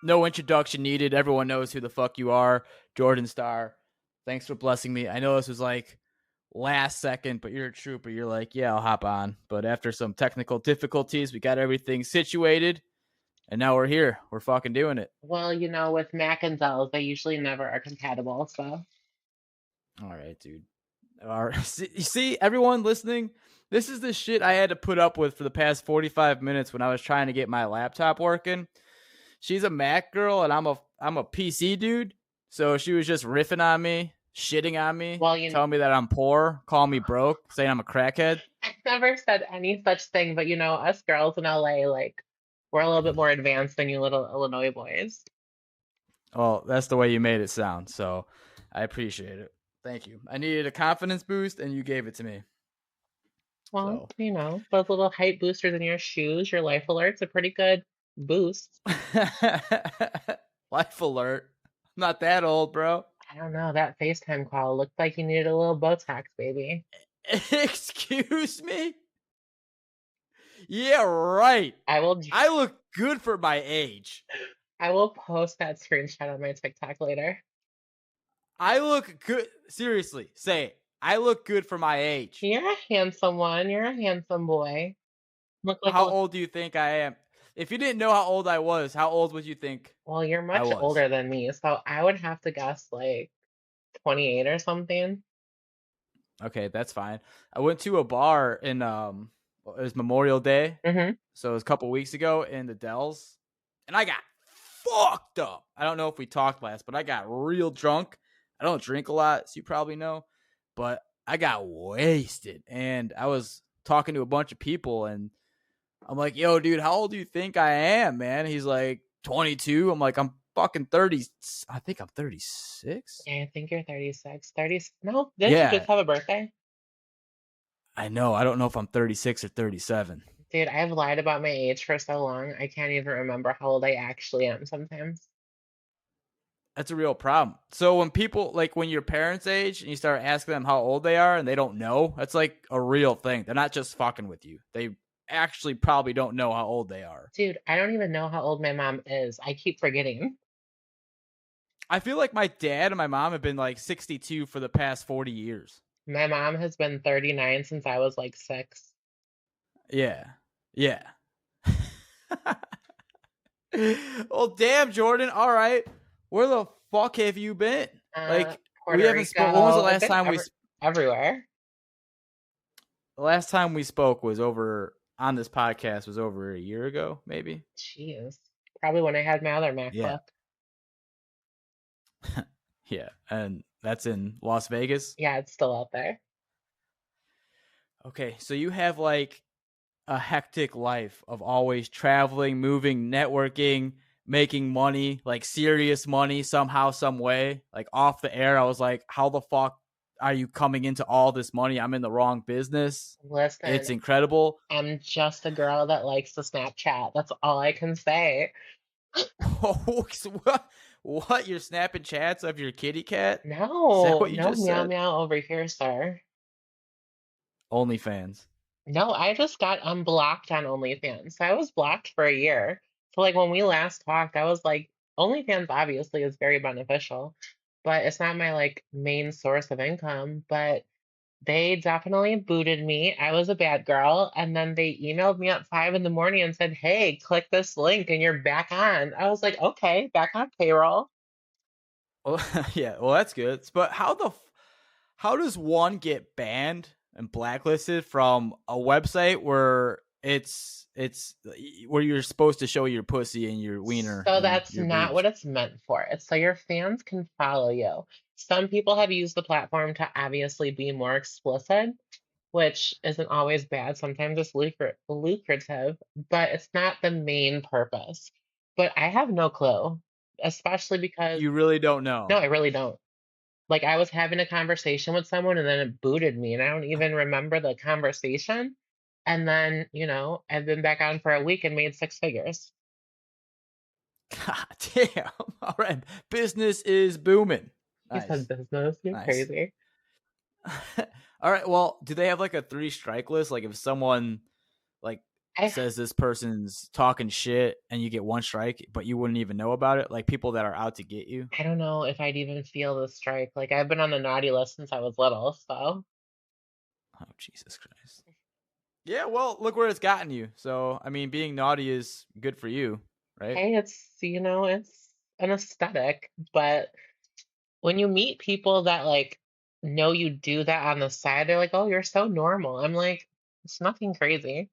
No introduction needed. Everyone knows who the fuck you are. Jorddann Starr. Thanks for blessing me. I know this was like last second, but you're a trooper. You're like, yeah, I'll hop on. But after some technical difficulties, we got everything situated. And now we're here. We're fucking doing it. Well, with Mac and Zells, they usually never are compatible, so. All right, dude. All right. You see, everyone listening, this is the shit I had to put up with for the past 45 minutes when I was trying to get my laptop working. She's a Mac girl, and I'm a PC dude. So she was just riffing on me, shitting on me, Well, telling me that I'm poor, calling me broke, saying I'm a crackhead. I never said any such thing, but us girls in LA, we're a little bit more advanced than you little Illinois boys. Well, that's the way you made it sound, so I appreciate it. Thank you. I needed a confidence boost, and you gave it to me. Well, those little height boosters in your shoes, your life alert's a pretty good boost. Life alert. I'm not that old, bro. I don't know. That FaceTime call looked like you needed a little Botox, baby. Excuse me? Yeah, right. I look good for my age. I will post that screenshot on my TikTok later. I look good. Seriously, say it. I look good for my age. You're a handsome one. You're a handsome boy. How old do you think I am? If you didn't know how old I was, how old would you think? Well, you're much older than me, so I would have to guess like 28 or something. Okay, that's fine. I went to a bar in it was Memorial Day, so it was a couple weeks ago in the Dells, and I got fucked up. I don't know if we talked last, but I got real drunk. I don't drink a lot, so you probably know, but I got wasted, and I was talking to a bunch of people, and I'm like, yo, dude, how old do you think I am, man? He's like, 22. I'm like, I'm fucking 30. I think I'm 36. Yeah, I think you're 36. 30. No, didn't you just have a birthday? I know. I don't know if I'm 36 or 37. Dude, I've lied about my age for so long. I can't even remember how old I actually am sometimes. That's a real problem. So when people, like when your parents' age and you start asking them how old they are and they don't know, that's like a real thing. They're not just fucking with you. They actually probably don't know how old they are. Dude, I don't even know how old my mom is. I keep forgetting. I feel like my dad and my mom have been like 62 for the past 40 years. My mom has been 39 since I was like 6. Yeah. Yeah. Well, damn, Jorddann. All right. Where the fuck have you been? Like, we haven't spoken. When was the last time we everywhere? The last time we spoke was over on this podcast was over a year ago, maybe. Jeez. Probably when I had my other MacBook. Yeah. Yeah, and that's in Las Vegas? Yeah, it's still out there. Okay, so you have like a hectic life of always traveling, moving, networking, making money, like serious money somehow, some way. Like off the air, I was like, how the fuck are you coming into all this money? I'm in the wrong business. Listen, it's incredible. I'm just a girl that likes to Snapchat. That's all I can say. What? You're snapping chats of your kitty cat? No, is that what you just meow said? Meow over here, sir. OnlyFans. No, I just got unblocked on OnlyFans. So I was blocked for a year. So like when we last talked, I was like, OnlyFans obviously is very beneficial, but it's not my like main source of income. But they definitely booted me. I was a bad girl. And then they emailed me at 5 in the morning and said, hey, click this link and you're back on. I was like, okay, back on payroll. Well, yeah, well, that's good. But how does one get banned and blacklisted from a website where it's where you're supposed to show your pussy and your wiener? So that's not what it's meant for. It's so your fans can follow you. Some people have used the platform to obviously be more explicit, which isn't always bad. Sometimes it's lucrative, but it's not the main purpose. But I have no clue, especially because you really don't know. No, I really don't. Like I was having a conversation with someone and then it booted me and I don't even remember the conversation. And then, I've been back on for a week and made 6 figures. God damn. All right. Business is booming. You said business. You're crazy. All right. Well, do they have like a 3 strike list? Like if someone like I says this person's talking shit and you get one strike, but you wouldn't even know about it? Like people that are out to get you? I don't know if I'd even feel the strike. Like I've been on the naughty list since I was little, so Oh, Jesus Christ. Yeah, well, look where it's gotten you. So, I mean, being naughty is good for you, right? hey, it's an aesthetic, but when you meet people that like know you do that on the side, they're like, "Oh, you're so normal." I'm like, "It's nothing crazy."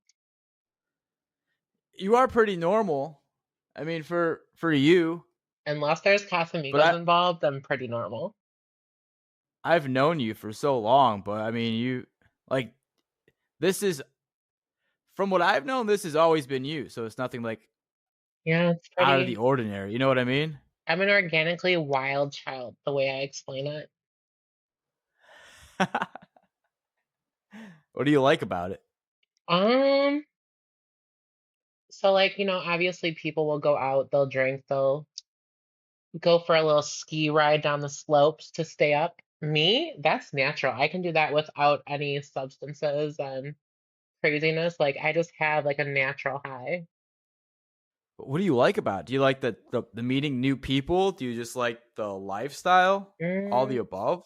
You are pretty normal. I mean, for you, Unless there's but Casamigos involved, I'm pretty normal. I've known you for so long, but I mean, you like this is from what I've known, this has always been you. So it's nothing like Yeah, it's out of the pretty. ordinary. You know what I mean? I'm an organically wild child, the way I explain it. What do you like about it? Um, so like, obviously people will go out, they'll drink, they'll go for a little ski ride down the slopes to stay up. Me, that's natural. I can do that without any substances and craziness. Like I just have like a natural high. What do you like about it? Do you like the meeting new people? Do you just like the lifestyle? All the Mm, above?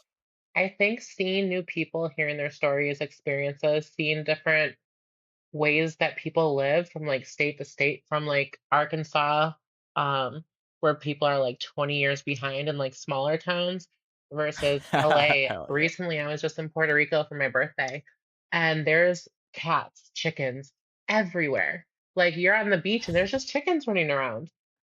I think seeing new people, hearing their stories, experiences, seeing different ways that people live from like state to state, from like Arkansas, where people are like 20 years behind in like smaller towns versus LA. Hell yeah. Recently, I was just in Puerto Rico for my birthday, and there's cats, chickens everywhere. Like you're on the beach and there's just chickens running around.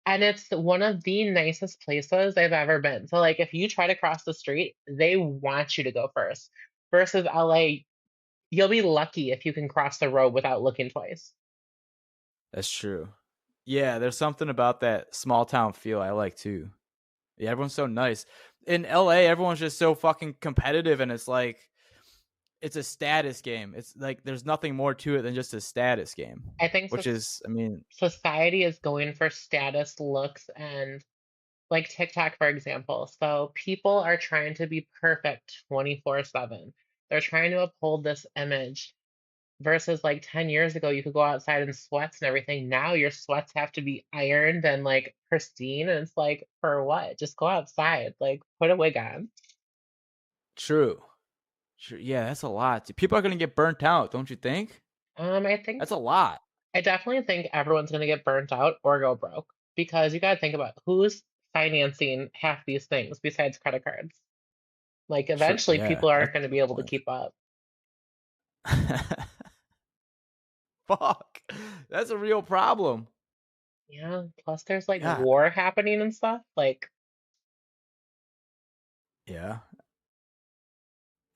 And it's one of the nicest places I've ever been. So like if you try to cross the street, they want you to go first. Versus LA, you'll be lucky if you can cross the road without looking twice. That's true. Yeah, there's something about that small town feel I like too. Yeah, everyone's so nice. In LA, everyone's just so fucking competitive and it's like it's a status game. It's like there's nothing more to it than just a status game. I think Which is I mean, society is going for status, looks, and like TikTok, for example. So people are trying to be perfect 24/7. They're trying to uphold this image versus like 10 years ago, you could go outside in sweats and everything. Now your sweats have to be ironed and like pristine. And it's like, for what? Just go outside, like put a wig on. true. True. Yeah, that's a lot. People are gonna get burnt out, don't you think? I think That's a lot. I definitely think everyone's going to get burnt out or go broke because you got to think about who's financing half these things besides credit cards. Like True. eventually Yeah, people aren't that's going to a be good able to point. keep up. Fuck. That's a real problem. Yeah, plus there's like Yeah. war happening and stuff. Like Yeah.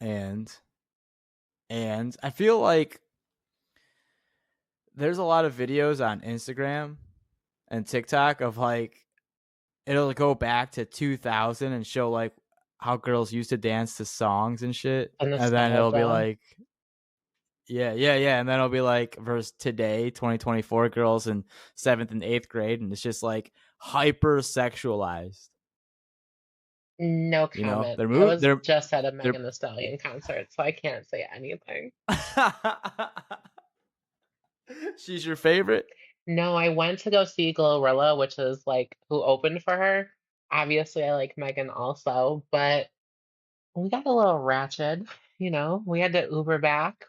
And I feel like there's a lot of videos on Instagram and TikTok of like it'll go back to 2000 and show like how girls used to dance to songs and shit. the And then it'll be nostalgia. like yeah, and then it'll be like versus today 2024 girls in 7th and 8th grade and it's just like hyper sexualized. No You know, comment. I was they're just at a they're Megan Thee Stallion concert, so I can't say anything. She's your favorite? No, I went to go see Glorilla, which is like who opened for her. Obviously, I like Megan also, but we got a little ratchet, we had to Uber back.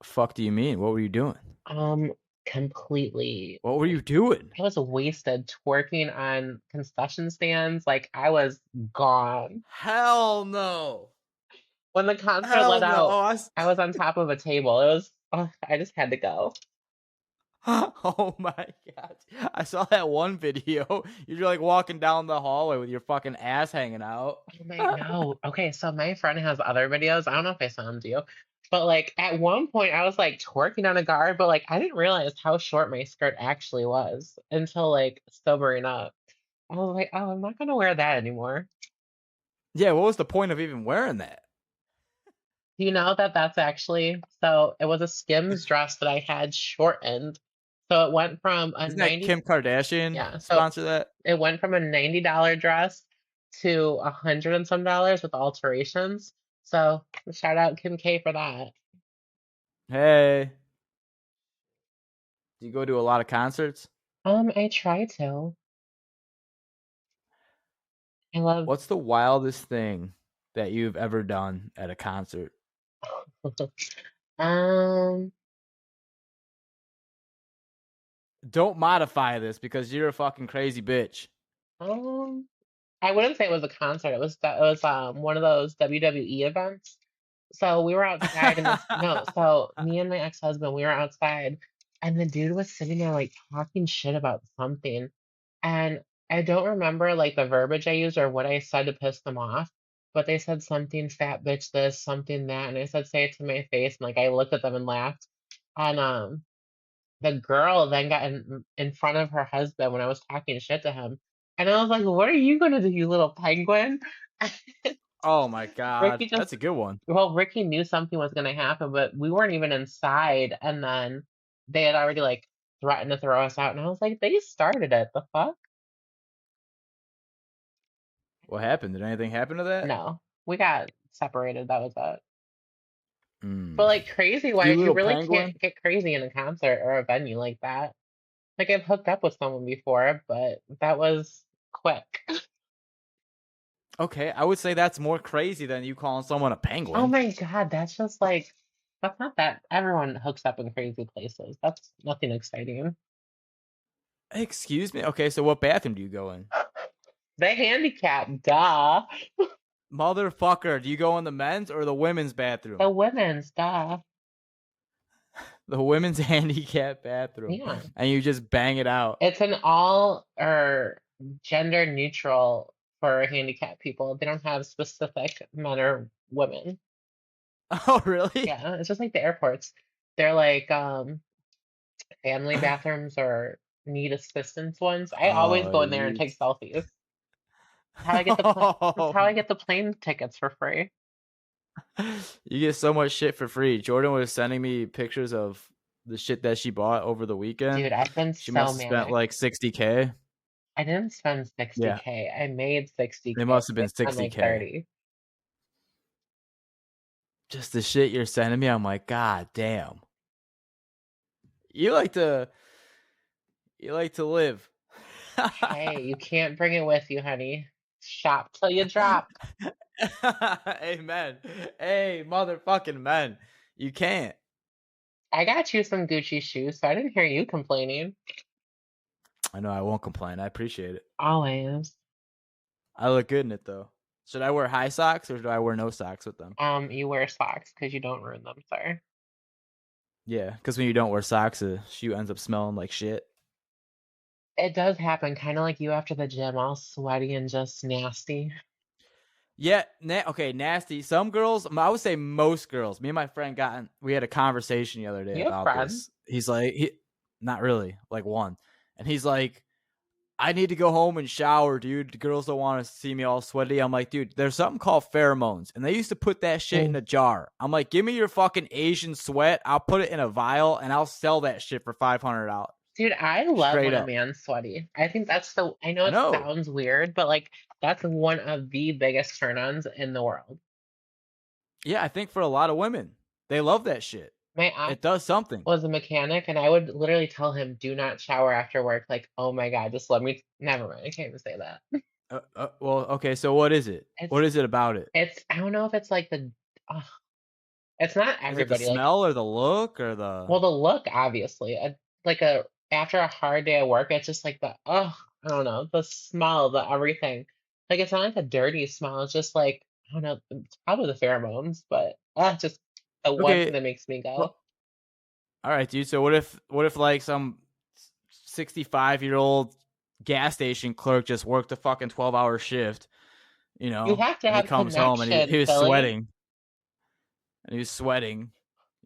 Fuck do you mean? What were you doing? Um, completely. What were you doing? I was wasted twerking on concession stands. Like I was gone. Hell no. When the concert let Hell no. out, I was on top of a table. I just had to go. Oh my god. I saw that one video. You're like walking down the hallway with your fucking ass hanging out. Oh my no. Okay, so my friend has other videos. I don't know if I sent them to you. But like at one point I was like twerking on a guard, but like I didn't realize how short my skirt actually was until like sobering up. I was like, oh, I'm not gonna wear that anymore. Yeah, what was the point of even wearing that? Do you know that that's actually so it was a Skims dress that I had shortened. So it went from a Isn't that Kim Kardashian yeah, so sponsor that? it went from a $90 dress to 100 and some dollars with alterations. So shout out Kim K for that. Hey. Do you go to a lot of concerts? I try to. I love. What's the wildest thing that you've ever done at a concert? Um, Don't modify this because you're a fucking crazy bitch. um, I wouldn't say it was a concert. It was one of those WWE events. So we were outside in this no, so me and my ex-husband, we were outside and the dude was sitting there like talking shit about something. And I don't remember like the verbiage I used or what I said to piss them off, but they said something fat bitch this, something that, and I said say it to my face and like I looked at them and laughed. And the girl then got in front of her husband when I was talking shit to him. And I was like, "What are you gonna do, you little penguin?" Oh my god, Ricky just that's a good one. well, Ricky knew something was gonna happen, but we weren't even inside, and then they had already like threatened to throw us out, and I was like, "They started it, the fuck?" What happened? Did anything happen to that? No, we got separated. That was it. But Mm. like crazy You wise, you little really penguin. can't get crazy in a concert or a venue like that. Like I've hooked up with someone before, but that was quick. Okay, I would say that's more crazy than you calling someone a Oh penguin. my God, that's just like that's not that everyone hooks up in crazy places. That's nothing exciting. Excuse me. Okay, so what bathroom do you go in? The handicap, duh. Motherfucker, do you go in the men's or the women's The bathroom? women's, duh. The women's handicap bathroom. Yeah. And you just bang it out. It's an all or gender neutral for handicapped people. They don't have specific men or women. Oh, really? Yeah, it's just like the airports. They're like family bathrooms or need assistance ones. I always Oh, go in there and you. take selfies. How I get the plane That's Oh, how I get the plane tickets for free. you get so much shit for free. Jordan was sending me pictures of the shit that she bought over the weekend. Dude, I've been She so must have spent manic. like 60K. I didn't spend Yeah, 60K. I made it 60K. must have I been spent like 60K. 30. Just the shit you're sending me. I'm like, God damn. You like to live. Hey, you can't bring it with you, honey. Shop till you drop. Amen. Hey, motherfucking men. You can't. I got you some Gucci shoes, so I didn't hear you complaining. I know I won't complain. I appreciate it. Always. I look good in it though. Should I wear high socks or do I wear no socks with them? You wear socks because you don't ruin them, sir. Yeah, because when you don't wear socks, the shoe ends up smelling like shit. It does happen, kind of like you after the gym, all sweaty and just nasty. Yeah, okay, nasty. Some girls, I would say most girls. Me and my friend we had a conversation the other day You have about friends. this. He's like, not really, like one, and he's like, I need to go home and shower, dude. The girls don't want to see me all sweaty. I'm like, dude, there's something called pheromones, and they used to put that shit in Mm. a jar. I'm like, give me your fucking Asian sweat. I'll put it in a vial, and I'll sell that shit for $500. Dude, I love Straight when a up. man's sweaty. I think I know I it know. sounds weird, but like that's one of the biggest turn-ons in the world. Yeah, I think for a lot of women, they love that shit. My aunt It does something. was a mechanic, and I would literally tell him, "Do not shower after work." Like, oh my God, just let me. Never mind, I can't even say that. Well, okay. So what is it? It's What is it about it? I don't know if it's like uh, it's not Is it the everybody. Like, smell or the look or the? well, the look, obviously, like after a hard day of work, it's just like I don't know, the smell, the everything. Like, it's not like a dirty smell. It's just like I don't know, it's probably the pheromones, but just the one thing Okay. that makes me go. Well, all right, dude. So what if like some 65-year-old gas station clerk just worked a fucking 12-hour shift, You have to and he have comes home and he, connection, he was Philly. sweating and he was sweating.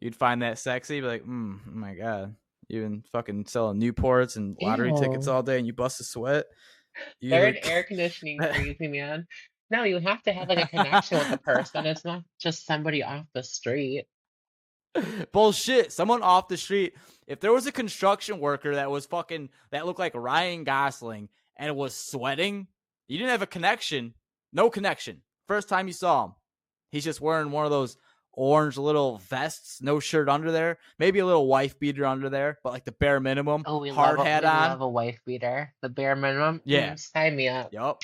You'd find that sexy, be like, oh my god. You've been fucking selling Newports and lottery tickets Ew. all day and you bust a sweat. You They're an look air conditioning crazy, man. No, you have to have like a connection with the person. It's not just somebody off the street. bullshit. Someone off the street. If there was a construction worker that looked like Ryan Gosling and was sweating, you didn't have a connection. No connection. First time you saw him, he's just wearing one of those orange little vests, no shirt under there, maybe a little wife beater under there, but like the bare minimum, Oh, hard hat we on. love a wife beater. The bare minimum. Yeah. Sign me up. Yup.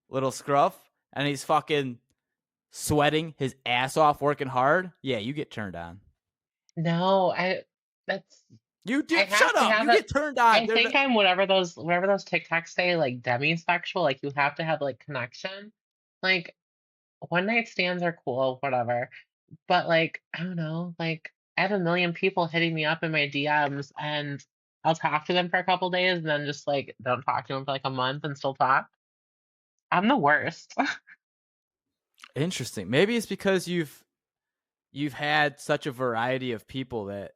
Little scruff. And he's fucking sweating his ass off working hard. Yeah, you get turned on. No, that's You do. I have Shut to up. have You it. get turned on. I think I'm whatever those TikToks say, like demisexual, like you have to have like connection. Like one night stands are cool, whatever. But like, I don't know, like I have a million people hitting me up in my DMs and I'll talk to them for a couple days and then just like don't talk to them for like a month and still talk. I'm the worst. Interesting. Maybe it's because you've had such a variety of people that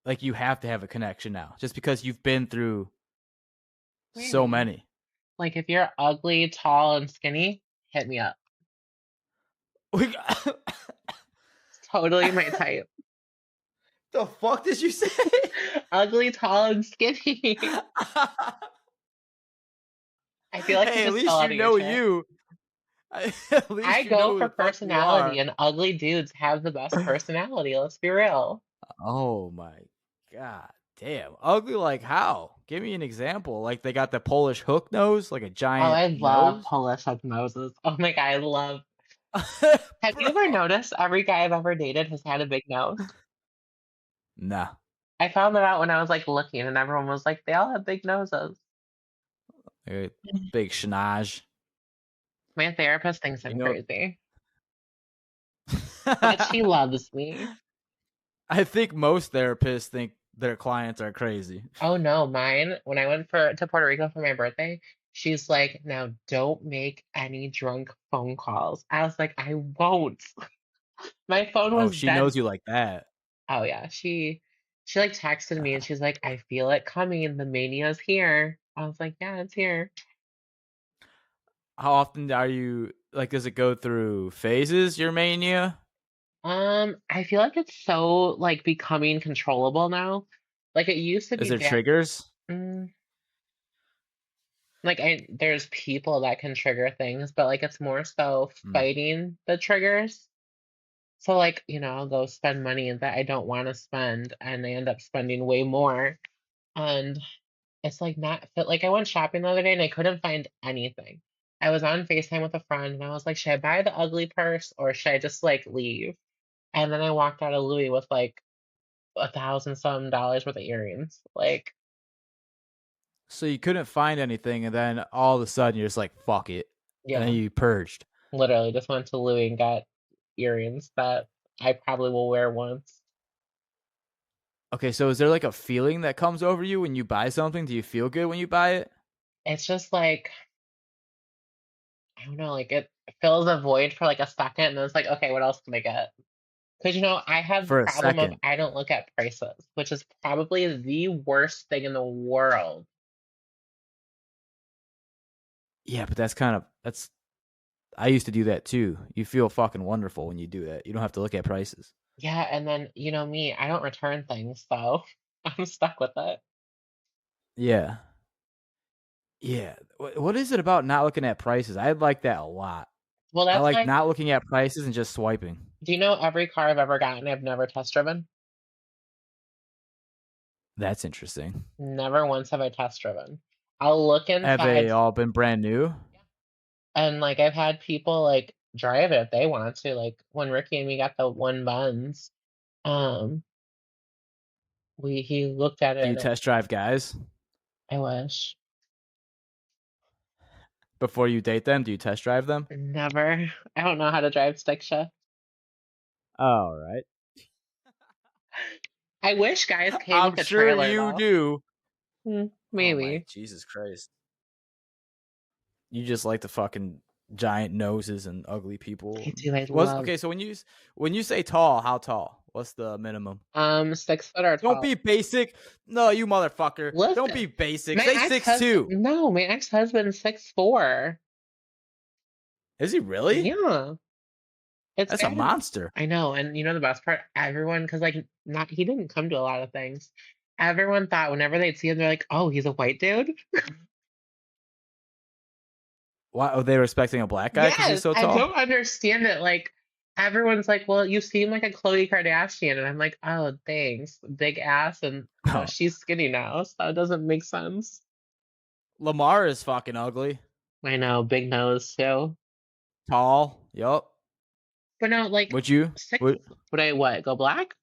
like you have to have a connection now, just because you've been through so Maybe. many. Like if you're ugly, tall, and skinny, hit me up. We It's totally my type. the fuck did you say? Ugly, tall, and skinny. I feel like you Hey, at just fell least out you of your know chair. you. At I least you know go who for the fuck you personality, are. and ugly dudes have the best personality. Let's be real. Oh my god. Damn. Ugly like how? Give me an example. Like they got the Polish hook nose, like a Oh, giant I love nose. Polish hook noses. Oh my God, I love. Have you ever Bro. noticed every guy I've ever dated has had a big nose? Nah. I found that out when I was like looking, and everyone was like, they all have big noses. A big schnoz. My therapist thinks You I'm know. crazy, but she loves me. I think most therapists think their clients are crazy. Oh no, mine, when I went to Puerto Rico for my birthday, she's like, now don't make any drunk phone calls. I was like, I won't. My phone Oh, was she dead. knows you like that. Oh yeah, she like texted me and she's like, I feel it coming. The mania's here. I was like, yeah, it's here. How often are you like? Does it go through phases? Your mania? I feel like it's so like becoming controllable now. Like it used to Is be there bad. triggers? Mm, like there's people that can trigger things, but like it's more so Mm. fighting the triggers. So like, I'll go spend money that I don't want to spend and I end up spending way more. And it's like not fit. Like I went shopping the other day and I couldn't find anything. I was on FaceTime with a friend and I was like, should I buy the ugly purse or should I just like leave? And then I walked out of Louis with like 1,000 some dollars worth of earrings. Like, So you couldn't find anything, and then all of a sudden you're just like, "Fuck it," and then yeah, you purged. literally just went to Louis and got earrings that I probably will wear once. Okay, so is there like a feeling that comes over you when you buy something? Do you feel good when you buy it? It's just like, I don't know, like it fills a void for like a second and then it's like, okay, what else can I get? Because I have the For a problem of second. I don't look at prices, which is probably the worst thing in the world. Yeah, but that's I used to do that too. You feel fucking wonderful when you do that. You don't have to look at prices. Yeah, and then me, I don't return things, so I'm stuck with it. Yeah. Yeah. What is it about not looking at prices? I like that a lot. Well, I that's like like, not looking at prices and just swiping. do you know every car I've ever gotten, I've never test driven? That's interesting. Never once have I test driven. I'll look Have they inside, all been brand new? and like I've had people like drive it if they want to. Like when Ricky and me got the one Benz, um, he looked at Do it you and test drive guys I wish. before you date them? Do you test drive them? Never. I don't know how to drive stick shift. All right. I wish guys came I'm with a sure trailer you though. do. Oh my Maybe. Jesus Christ. You just like the fucking giant noses and ugly people. I do. I Was love okay, so when you say tall, how tall? What's the minimum? 6 foot or Don't tall. be basic. No, you motherfucker. Don't be Listen, basic. my Say ex-husband, 6'2". no, my ex-husband's 6'4". Is he really? Yeah. It's That's a bad. monster. I know, and the best part, everyone, because like not he didn't come to a lot of things. Everyone thought whenever they'd see him, they're like, "Oh, he's a white dude." Why are they respecting a black guy because he's Yes, so I tall? don't understand it. Like Everyone's like, well, you seem like a Khloe Kardashian. And I'm like, oh, thanks. Big ass. And, Oh, she's skinny now. So that doesn't make sense. Lamar is fucking ugly. I know, big nose too. Tall. Yup. But no, like, Would you? six, Would would I what? Go black?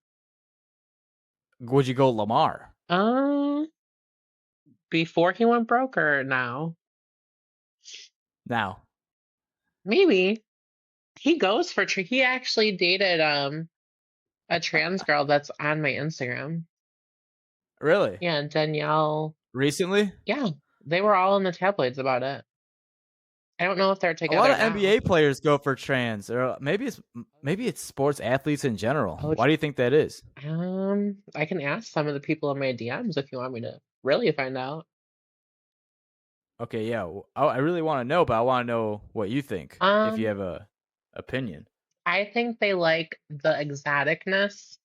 Would you go Lamar Um, Before he went broke or now? now? Maybe. He goes for, he actually dated, a trans girl that's on my Instagram. Really? Yeah, Danielle. Recently? Yeah, they were all in the tabloids about it. I don't know if they're A lot together of now. NBA players go for trans, or maybe it's sports athletes in general. Oh, Why do you think that is? I can ask some of the people in my DMs if you want me to really find out. Okay, yeah, I really want to know, but I want to know what you think. If you Um, have a opinion. I think they like the exoticness.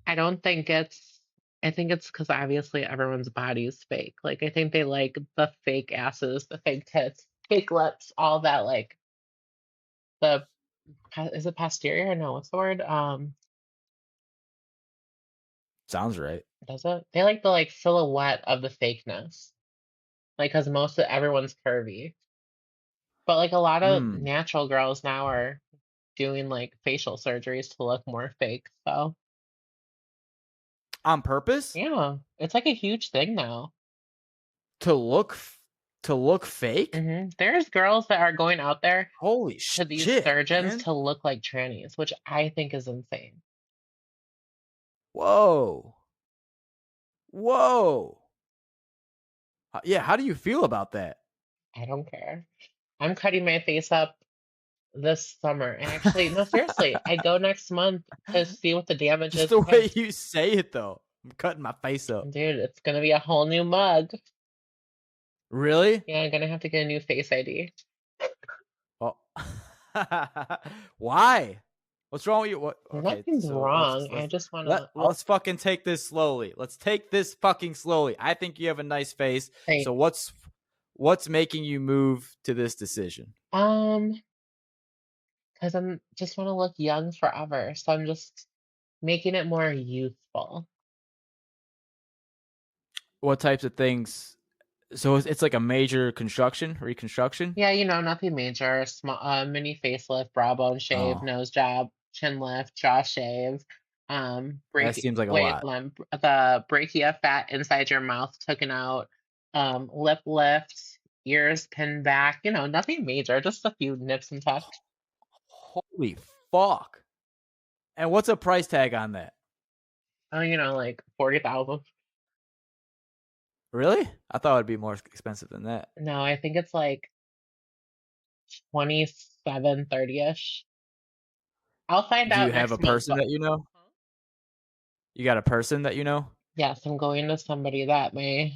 I don't think it's, I think it's because obviously everyone's body is fake. Like, I think they like the fake asses, the fake tits, fake lips, all that, like, the, is it posterior? No, what's the word? Sounds right. Does it? They like the, like, silhouette of the fakeness. Like, because most of everyone's curvy. But, like, a lot of Hmm. natural girls now are doing, like, facial surgeries to look more fake. So, On purpose yeah, it's like a huge thing now. to look to look fake. There's girls that are going out there Holy to these shit, surgeons man! to look like trannies, which I think is insane. Whoa, whoa. Yeah, how do you feel about that? I don't care. I'm cutting my face up this summer. Actually, no, seriously, I go next month to see what the damage Just is the way because, you say it, though. I'm cutting my face up. dude, it's gonna be a whole new mug. Really? Yeah, I'm gonna have to get a new face ID. Oh. Why? What's wrong with you? What? Okay, Nothing's so let's wrong. I let's just let wanna look. let's fucking take this slowly. Let's take this fucking slowly. I think you have a nice face. So Thanks. what's making you move to this decision? Um, because I'm just want to look young forever. So I'm just making it more youthful. What types of things? So it's like a major reconstruction. Yeah, nothing major. Small, mini facelift, brow bone shave, Oh, nose job, chin lift, jaw shave. that Break. seems like a Wait, lot. the brachia fat inside your mouth taken out. Lip lift, ears pinned back. Nothing major. Just a few nips and tucks. Holy fuck! And what's a price tag on that? Oh, like 40,000. Really? I thought it'd be more expensive than that. No, I think it's like 27, 30-ish. I'll find Do you out have a next month, person but that you know? You got a person that you know? yes, I'm going to somebody that my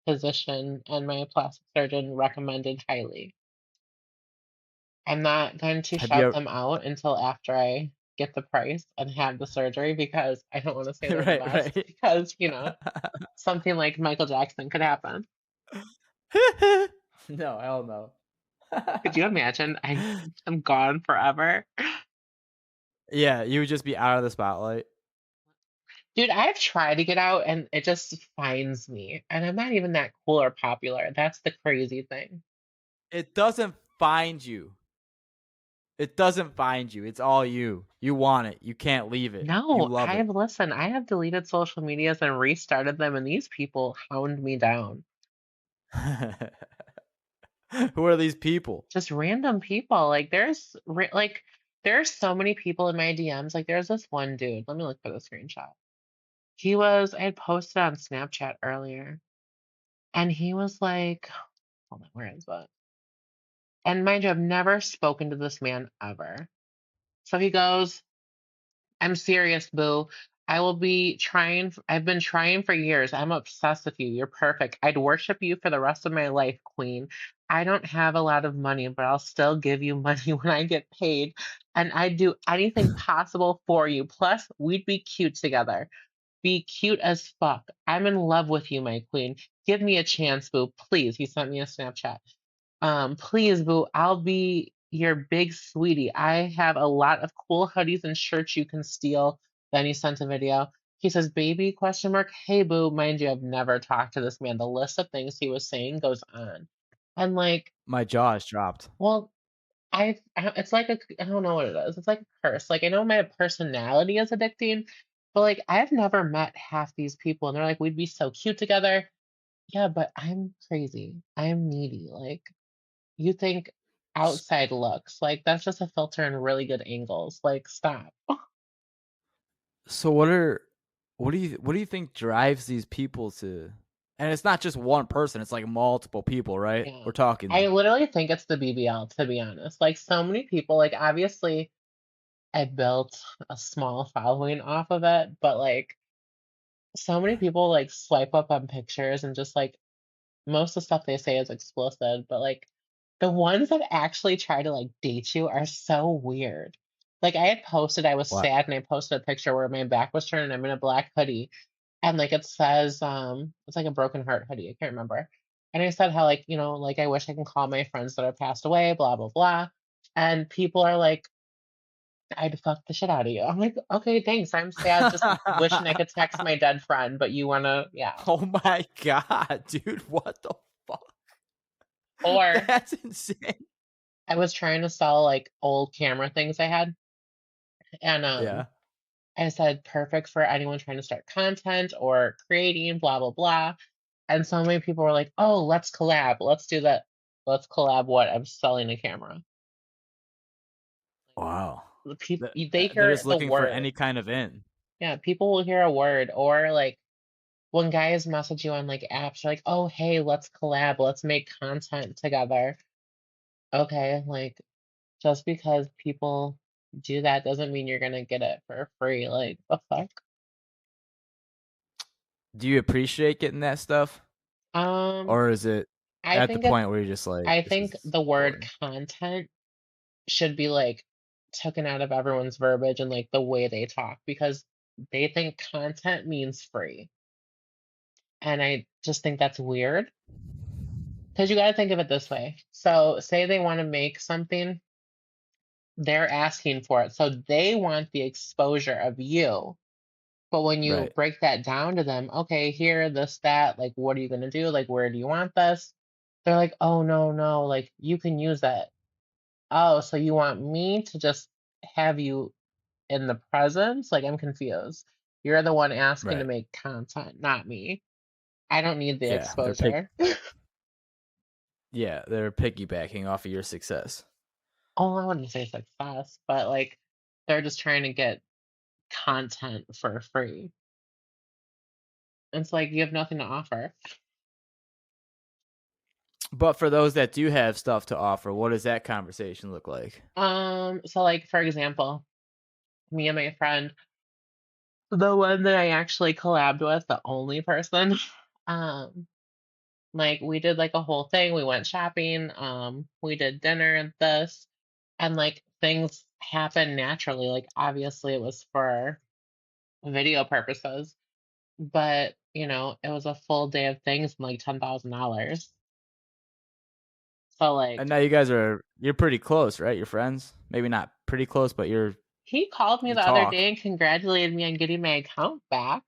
physician and my plastic surgeon recommended highly. I'm not going to Have you shout ever? them out until after I get the price and have the surgery because I don't want to say they're the Right, best right. because, something like Michael Jackson could happen. No, hell no. Could you imagine? I'm gone forever. Yeah, you would just be out of the spotlight. Dude, I've tried to get out and it just finds me. And I'm not even that cool or popular. That's the crazy thing. It doesn't find you. It doesn't find you. It's all you. You want it. You can't leave it. You No, love it. I have deleted social medias and restarted them, and these people hound me down. Who are these people? Just random people. Like there's so many people in my DMs. Like there's this one dude. Let me look for the screenshot. I had posted on Snapchat earlier, and he was like, hold on, where is that? And mind you, I've never spoken to this man ever. So he goes, I'm serious, boo. I've been trying for years. I'm obsessed with you. You're perfect. I'd worship you for the rest of my life, queen. I don't have a lot of money, but I'll still give you money when I get paid. And I'd do anything possible for you. Plus, we'd be cute together. Be cute as fuck. I'm in love with you, my queen. Give me a chance, boo. Please. He sent me a Snapchat. Please, boo. I'll be you're big sweetie. I have a lot of cool hoodies and shirts you can steal. Then he sent a video. He says, baby, question mark. Hey, boo. Mind you, I've never talked to this man. The list of things he was saying goes on. And like, My jaw is dropped. well, it's like I don't know what it is. It's like a curse. Like I know my personality is addicting, but like I've never met half these people and they're like, we'd be so cute together. Yeah, but I'm crazy. I'm needy. Like you think S outside looks, like that's just a filter and really good angles. Like stop. so what do you think drives these people to, and it's not just one person, it's like multiple people, right? Yeah. We're I talking literally think it's the BBL, to be honest. Like so many people, like obviously I built a small following off of it, but like so many people like swipe up on pictures and just like most of the stuff they say is explicit, but like the ones that actually try to like date you are so weird. Like I had posted, I was what? sad and I posted a picture where my back was turned and I'm in a black hoodie and like it says, it's like a broken heart hoodie, I can't remember. And I said how like, like I wish I can call my friends that have passed away, blah, blah, blah. And people are like, I'd fuck the shit out of you. I'm like, okay, thanks. I'm sad, just wishing I could text my dead friend, but you wanna, yeah. Oh my god, dude, what the fuck? Or That's insane. I was trying to sell like old camera things I had, and Yeah. I said perfect for anyone trying to start content or creating, blah blah blah. And so many people were like, "Oh, let's collab. Let's do that. Let's collab." What? I'm selling a camera. Wow. The people Th they they're hear just the looking for word. any kind of in. Yeah, people will hear a word, or like when guys message you on like apps, they're like, "Oh, hey, let's collab. Let's make content together." Okay, like just because people do that doesn't mean you're gonna get it for free. Like, the fuck? Do you appreciate getting that stuff? Um, Or is it I at the think it's point where you're just like, I "This think is the word boring?" content should be like taken out of everyone's verbiage and like the way they talk because they think content means free. And I just think that's weird because you got to think of it this way. So, say they want to make something, they're asking for it. So, they want the exposure of you. But when you Right, break that down to them, okay, here, this, that, like, what are you going to do? Like, where do you want this? They're like, oh, no, no, like, you can use that. Oh, so you want me to just have you in the presence? Like, I'm confused. You're the one asking to right. make content, not me. I don't need the Yeah, exposure. they're piggybacking off of your success. Oh, I wouldn't say success, but like, they're just trying to get content for free. It's like you have nothing to offer. But for those that do have stuff to offer, what does that conversation look like? So like for example, me and my friend, the one that I actually collabed with, the only person, um, like we did like a whole thing. We went shopping, we did dinner and this, and like things happened naturally. Like obviously it was for video purposes, but it was a full day of things and like $10,000. So And like now you're pretty close, right? You're friends? Maybe not pretty close, but he called me you the other talk. day and congratulated me on getting my account back.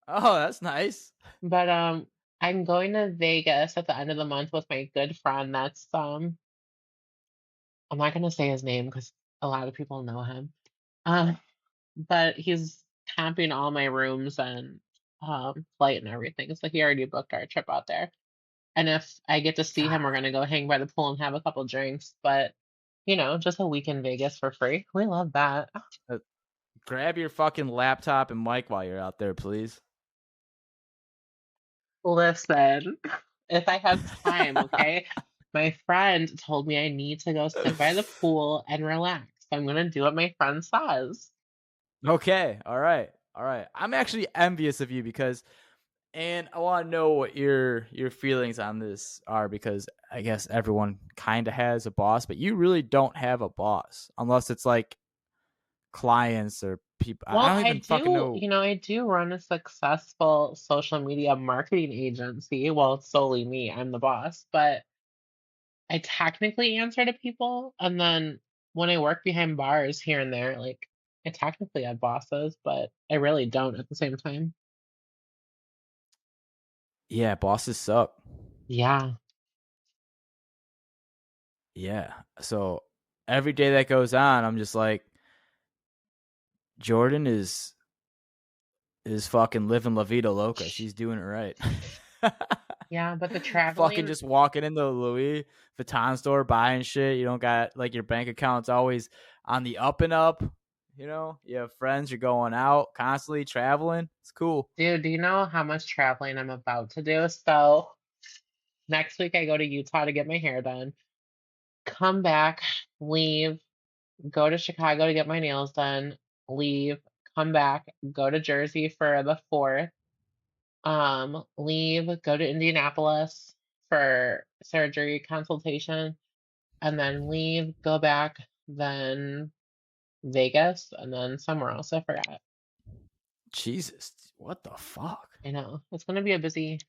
Oh, that's nice. But I'm going to Vegas at the end of the month with my good friend that's I'm not gonna say his name because a lot of people know him. Um but he's comping all my rooms and flight and everything. So he already booked our trip out there. And if I get to see him, we're God. gonna go hang by the pool and have a couple drinks. But just a week in Vegas for free. We love that. Uh, Grab your fucking laptop and mic while you're out there, please. Listen, if I have time, okay? My friend told me I need to go sit by the pool and relax. So I'm gonna do what my friend says. Okay, all right. All right. I'm actually envious of you because, and I want to know what your feelings on this are, because I guess everyone kind of has a boss, but you really don't have a boss unless it's like clients or people. I Well, don't I even fucking do, know. I do run a successful social media marketing agency. Well, it's solely me. I'm the boss, but I technically answer to people, and then when I work behind bars here and there, like I technically have bosses, but I really don't at the same time. Yeah, bosses suck. Yeah, Yeah. So every day that goes on, I'm just like, Jordan is fucking living La Vida Loca. She's doing it right. yeah, but the Fucking traveling, just walking into the Louis Vuitton store buying shit. You don't got like your bank account's always on the up and up. You know, you have friends, you're going out constantly traveling. It's cool. dude, do you know how much traveling I'm about to do? So next week I go to Utah to get my hair done, come back, leave, go to Chicago to get my nails done, leave, come back, go to Jersey for the 4th, leave, go to Indianapolis for surgery consultation, and then leave, go back, then Vegas, and then somewhere else. I forgot. Jesus, what the fuck? I know. It's gonna be a busy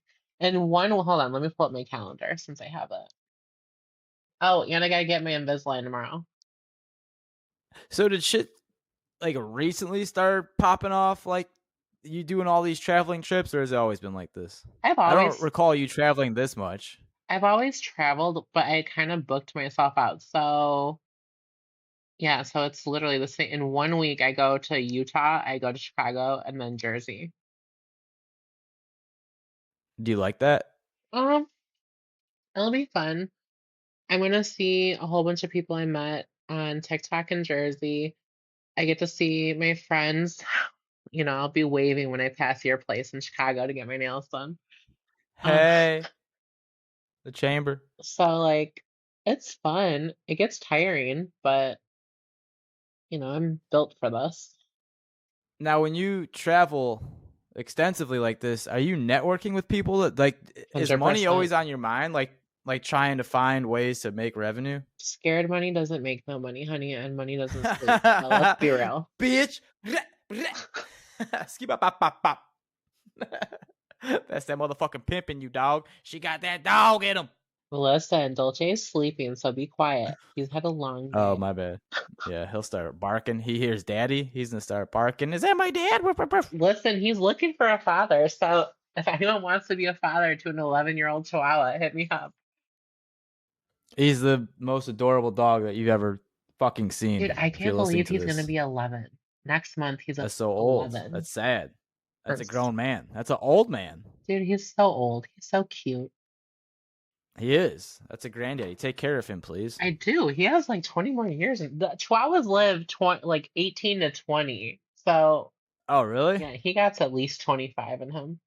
and one well, hold on, let me pull up my calendar since I have it. Oh, and I gotta get my Invisalign tomorrow. So did shit like recently start popping off like you doing all these traveling trips, or has it always been like this? I've I don't always recall you traveling this much. I've always traveled, but I kind of booked myself out. So yeah, so it's literally the same. In 1 week, I go to Utah, I go to Chicago, and then Jersey. Do you like that? Um, it'll be fun. I'm gonna see a whole bunch of people I met on TikTok in Jersey. I get to see my friends. I'll be waving when I pass your place in Chicago to get my nails done. Um, Hey, the chamber. so like it's fun. It gets tiring, but I'm built for this. Now, when you travel extensively like this, are you networking with people that like is money 100%. always on your mind? Like trying to find ways to make revenue? Scared money doesn't make no money, honey, and money doesn't sleep. So let's be real. Bitch. Skip pop pop pop. That's that motherfucking pimping you dog. She got that dog in him. Melissa and Dolce is sleeping, so be quiet. He's had a long Oh, day. my bad. Yeah, he'll start barking. He hears daddy. He's gonna start barking. Is that my dad? Woof, woof, woof. Listen, he's looking for a father, so if anyone wants to be a father to an 11-year-old chihuahua, hit me up. He's the most adorable dog that you've ever fucking Dude, seen. I If you're can't listening believe to he's gonna this, be 11. Next month, he's a that's so old. 11. That's sad. Or That's a grown man. That's an old man. dude, he's so old. He's so cute. He is. That's a granddaddy. Take care of him, please. I do. He has like 20 more years. The Chihuahuas live 20, like 18 to 20. So Oh, really? yeah, he got at least 25 in him.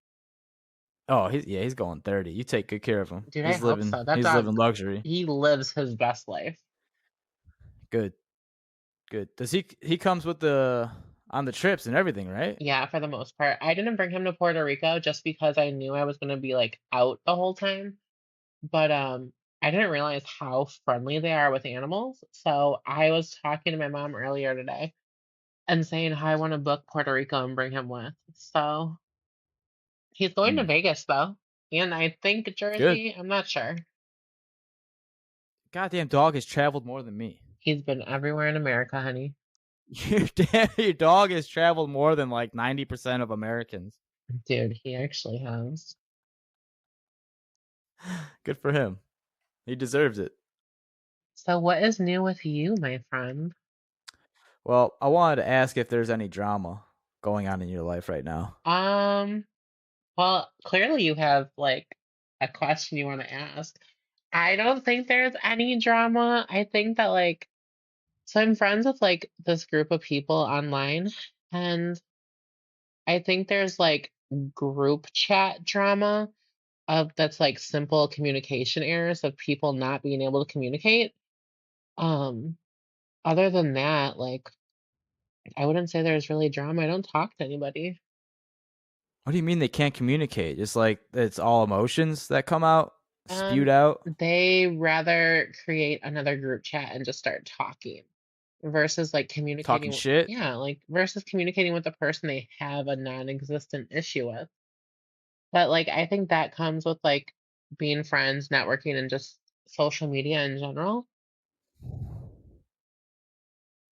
Oh, he's going 30. You take good care of him. Dude, I He's hope living so. That he's dog, living luxury. he lives his best life. Good. Good. Does he comes with the on the trips and everything, right? Yeah, for the most part. I didn't bring him to Puerto Rico just because I knew I was gonna be like out the whole time. But I didn't realize how friendly they are with animals. So I was talking to my mom earlier today and saying how I want to book Puerto Rico and bring him with. So he's going to Mm, Vegas though. And I think good. Jersey, I'm not sure. Goddamn dog has traveled more than me. He's been everywhere in America, honey. Your dog has traveled more than like 90% of Americans. Dude, he actually has. Good for him. He deserves it. So what is new with you, my friend? Well, I wanted to ask if there's any drama going on in your life right now. Um, well, clearly you have like a question you want to ask. I don't think there's any drama. I think that so I'm friends with like this group of people online, and I think there's like group chat drama of that's like simple communication errors of people not being able to communicate. Um, Other than that, like I wouldn't say there's really drama. I don't talk to anybody. What do you mean they can't communicate? Just like it's all emotions that come out, spewed Um, out, they rather create another group chat and just start talking versus like talking communicating. shit? Yeah, like versus communicating with the person they have a non-existent issue with. But like I think that comes with like being friends, networking, and just social media in general,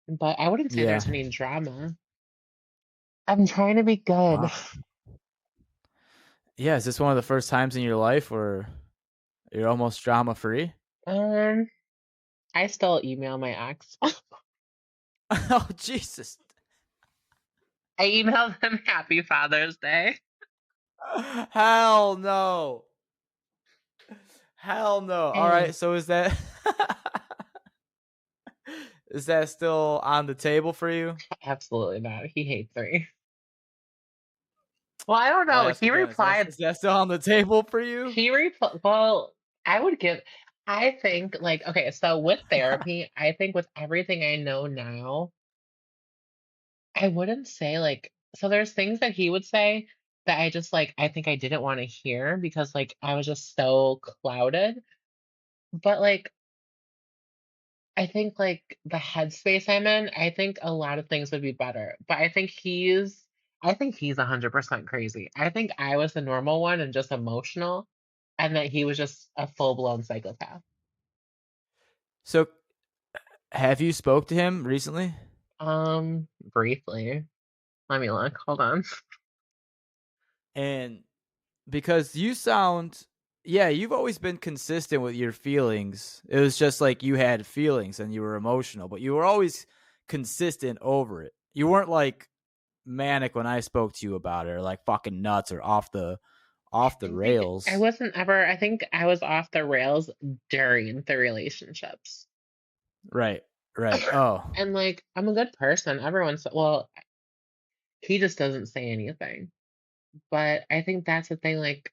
but I wouldn't say Yeah. there's any drama. I'm trying to be good. Wow. Yeah, is this one of the first times in your life where you're almost drama free? Um, I still email my ex. Oh Jesus. I emailed him Happy Father's Day. Hell no. Hell no. All right, Hey, so is that still on the table for you? absolutely not. He hates me. Well, I don't I'll know. ask He again. replied, Is that still on the table for you? well, I would give, I think, like, okay, so with therapy, I think with everything I know now, I wouldn't say like, so there's things that he would say that I just like, I think I didn't want to hear because like I was just so clouded. But like, I think like the headspace I'm in, I think a lot of things would be better. But I think he's 100% crazy. I think I was the normal one and just emotional, and that he was just a full-blown psychopath. So, have you spoke to him recently? Briefly. Let me look. Hold on. And because you sound, yeah, you've always been consistent with your feelings. It was just like you had feelings and you were emotional, but you were always consistent over it. You weren't like manic when I spoke to you about it, or like fucking nuts or off the I think I rails. wasn't ever, I think I was off the rails during the relationships. Right. Right. Oh. And like, I'm a good person. Everyone's, well, he just doesn't say anything. But I think that's the thing, like,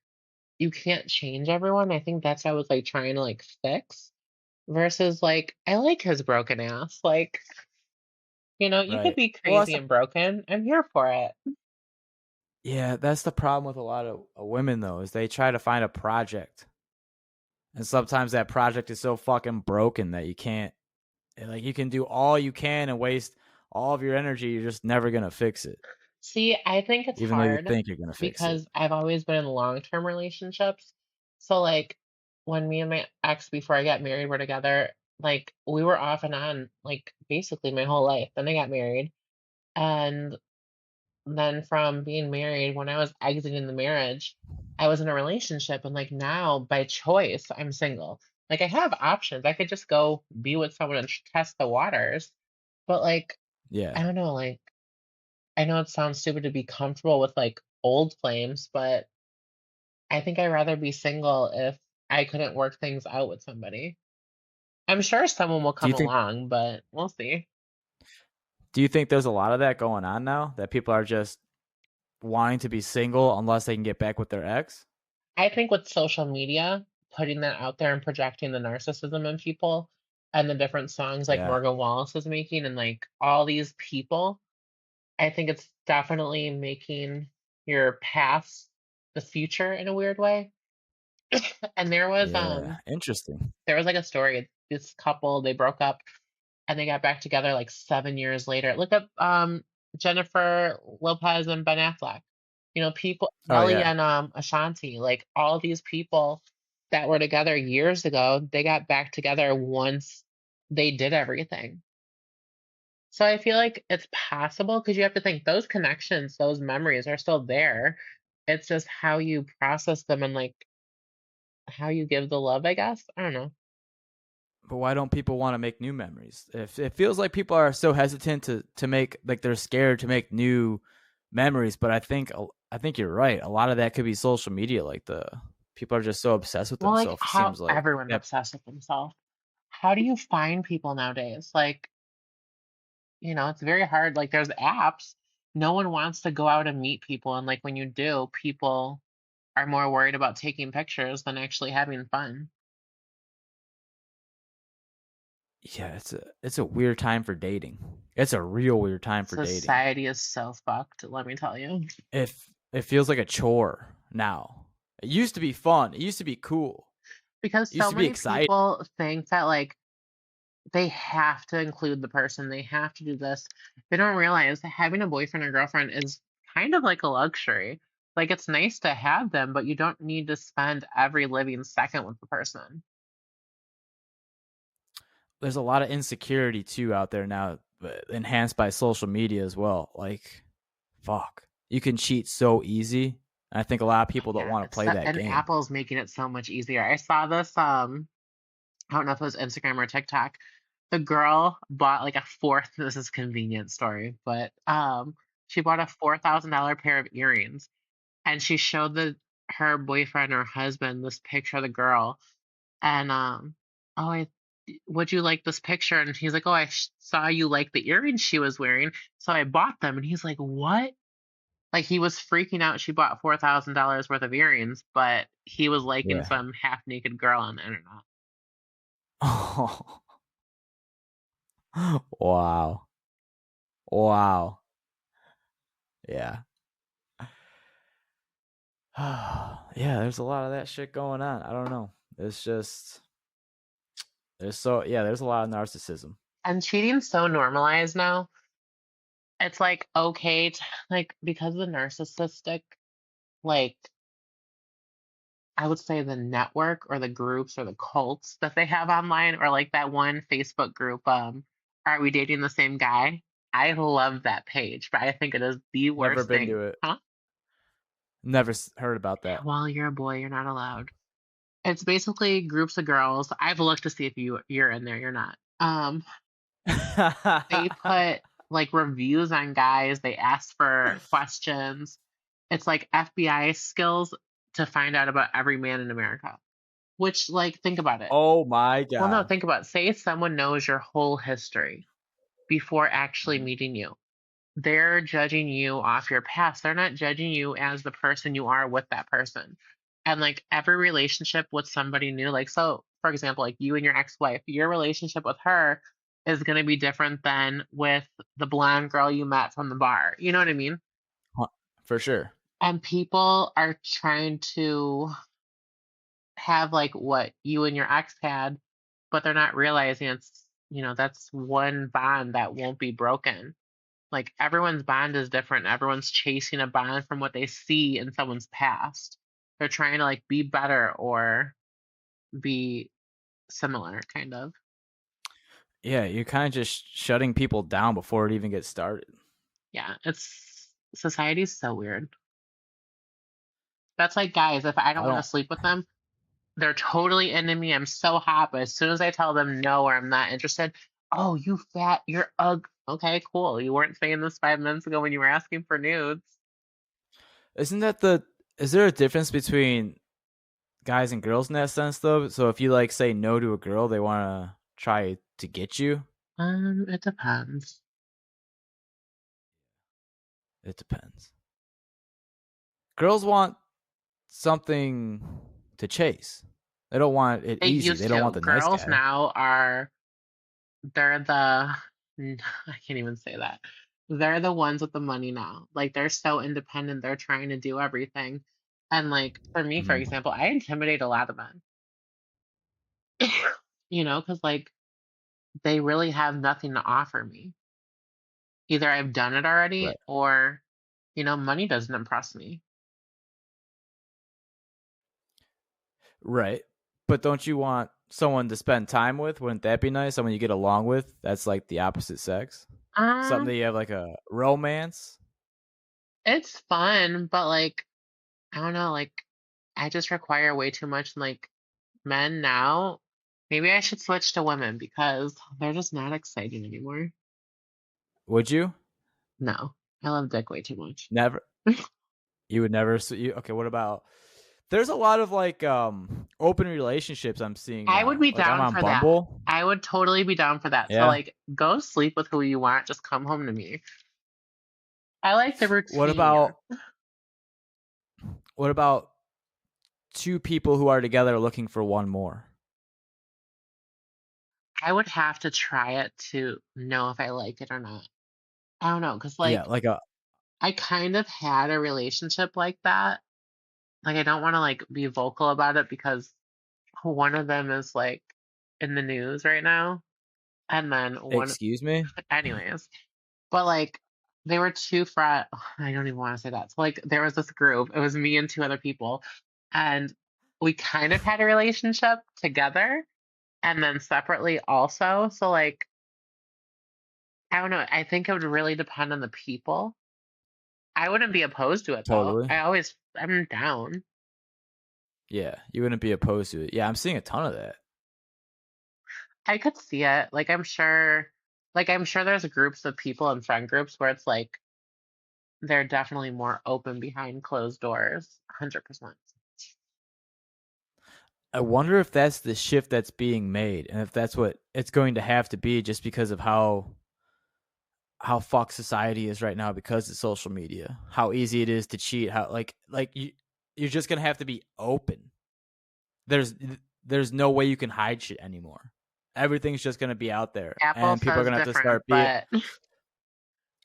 you can't change everyone. I think that's what I was like trying to like fix versus like, I like his broken ass. Like, you could Right. be Well, that's crazy and broken. I'm here for it. yeah, that's the problem with a lot of women though, is they try to find a project. And sometimes that project is so fucking broken that you can't, like, you can do all you can and waste all of your energy, you're just never going to fix it, See, I think it's even though you hard think you're going to fix it. because I've always been in long-term relationships. So like when me and my ex before I got married were together, like we were off and on like basically my whole life. Then I got married. And then from being married, when I was exiting the marriage, I was in a relationship and like now by choice, I'm single. Like I have options. I could just go be with someone and test the waters. But like I Yeah. don't know, like I know it sounds stupid to be comfortable with like old flames, but I think I'd rather be single if I couldn't work things out with somebody. I'm sure someone will Do come you think along, but we'll see. there's a lot of that going on now, that people are just wanting to be single unless they can get back with their ex? I think with social media, putting that out there and projecting the narcissism in people and the different songs like Yeah. Morgan Wallace is making and like all these people, I think it's definitely making your past the future in a weird way. And Yeah. Interesting. there was like a story, this couple, they broke up and they got back together like 7 years later. Look up Jennifer Lopez and Ben Affleck. People Oh Nelly yeah. and Ashanti, like all these people that were together years ago, they got back together once they did everything. So I feel like it's possible because you have to think those connections, those memories are still there. It's just how you process them and like how you give the love, I guess. I don't know. But why don't people want to make new memories? If it feels like people are so hesitant to make, like, they're scared to make new memories, but I think you're right. A lot of that could be social media. Like, the people are just so obsessed with Well, like themselves. It how seems like everyone's that. obsessed with themselves. How do you find people nowadays? Like, it's very hard. Like, there's apps. No one wants to go out and meet people. And, like, when you do, people are more worried about taking pictures than actually having fun. Yeah, it's a weird time for dating. It's a real weird time for dating. Society is so fucked, let me tell you. If it feels like a chore now. It used to be fun. It used to be cool. Because It used so to be many exciting. people think that, like, they have to include the person, they have to do this. They don't realize that having a boyfriend or girlfriend is kind of like a luxury. Like, it's nice to have them, but you don't need to spend every living second with the person. there's a lot of insecurity too out there now, enhanced by social media as well. Like, fuck, you can cheat so easy. I think a lot of people don't Yeah, want to play that and game. Apple's making it so much easier. I saw this I don't know if it was Instagram or TikTok. The girl bought like a fourth, this is convenient story, but she bought a $4,000 pair of earrings and she showed her boyfriend or husband this picture of the girl and oh would you like this picture? And he's like, oh, saw you like the earrings she was wearing, so I bought them. And he's like, what? Like he was freaking out. She bought $4,000 worth of earrings, but he was liking Yeah. some half naked girl on the internet. Oh, wow. Wow. Yeah. Yeah, there's a lot of that shit going on. I don't know. It's just there's a lot of narcissism. And cheating's so normalized now. It's like okay to, like because of the narcissistic, like I would say the network or the groups or the cults that they have online, or like that one Facebook group, Are We Dating the Same Guy? I love that page, but I think it is the Never worst been thing. to it. Huh? Never heard about that. Well, you're a boy, you're not allowed. It's basically groups of girls. I've looked to see if you're in there, you're not. They put like reviews on guys, they ask for questions. It's like FBI skills to find out about every man in America. Which, like, think about it. Oh my Well, no, god. think about it. Say someone knows your whole history before actually Mhm. meeting you. They're judging you off your past. They're not judging you as the person you are with that person. And like every relationship with somebody new, like, so for example, like you and your ex wife, your relationship with her is going to be different than with the blonde girl you met from the bar. You know what I mean? Huh, for sure. And people are trying to have like what you and your ex had, but they're not realizing it's, that's one bond that won't be broken. Like everyone's bond is different. Everyone's chasing a bond from what they see in someone's past. They're trying to like be better or be similar, kind of. Yeah, you're kind of just shutting people down before it even gets started. Yeah, it's society's so weird. That's like guys, if I don't I want to don't. sleep with them, they're totally into me. I'm so hot, but as soon as I tell them no or I'm not interested, oh, you fat, you're ugly. Okay, cool. You weren't saying this 5 minutes ago when you were asking for nudes. Isn't that the? Is there a difference between guys and girls in that sense though? So if you like say no to a girl, they want to try to get you. It depends. It depends. Girls want something to chase. They don't want it They easy. They used don't want to. the nice Girls guy. now are, they're the, I can't even say that. They're the ones with the money now. Like they're so independent. They're trying to do everything. And like for me, for Mm. example, I intimidate a lot of men, because like they really have nothing to offer me. Either I've done it already Right. or, money doesn't impress me. Right. But don't you want someone to spend time with? Wouldn't that be nice? Someone you get along with that's like the opposite sex? Something Um, that you have like a romance? it's fun, but like, I don't know, like I just require way too much. Like men now, maybe I should switch to women because they're just not exciting anymore. Would you? No, I love dick way too much. Never. You would never okay, what about there's a lot of like open relationships I'm seeing I would now. be Like I'm down on for that. Bumble. I would totally be down for that. So Yeah. like go sleep with who you want, just come home to me. I like the What routine. about what about two people who are together looking for one more? I would have to try it to know if I like it or not. I don't know, because Yeah, like like a I kind of had a relationship like that. Like I don't want to like be vocal about it because one of them is like in the news right now. And then one, excuse me? anyways, but like they were two frat. I don't even want to say that. So like there was this group. It was me and two other people, and we kind of had a relationship together. and then separately also. So like I don't know, I think it would really depend on the people. I wouldn't be opposed to it though. Totally. I'm down. Yeah, you wouldn't be opposed to it. Yeah, I'm seeing a ton of that. I could see it. I'm sure there's groups of people and friend groups where it's like they're definitely more open behind closed doors. 100%. I wonder if that's the shift that's being made, and if that's what it's going to have to be, just because of how fucked society is right now because of social media. How easy it is to cheat. How you're just gonna have to be open. There's there's no way you can hide shit anymore. Everything's just gonna be out there, Apple and people are says gonna have to different, start being but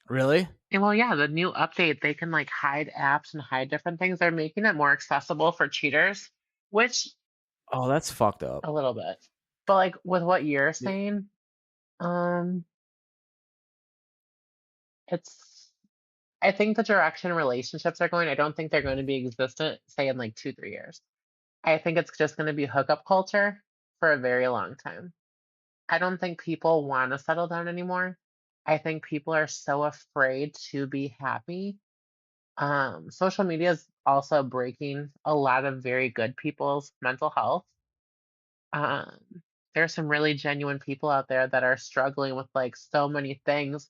really. well, yeah, the new update, they can like hide apps and hide different things. They're making it more accessible for cheaters, which Oh, that's fucked up. a little bit. But like with what you're Yeah. saying, um, it's I think the direction relationships are going, I don't think they're going to be existent, say in like 2, 3 years. I think it's just going to be hookup culture for a very long time. I don't think people want to settle down anymore. I think people are so afraid to be happy. Social media is also breaking a lot of very good people's mental health. Um, there's some really genuine people out there that are struggling with like so many things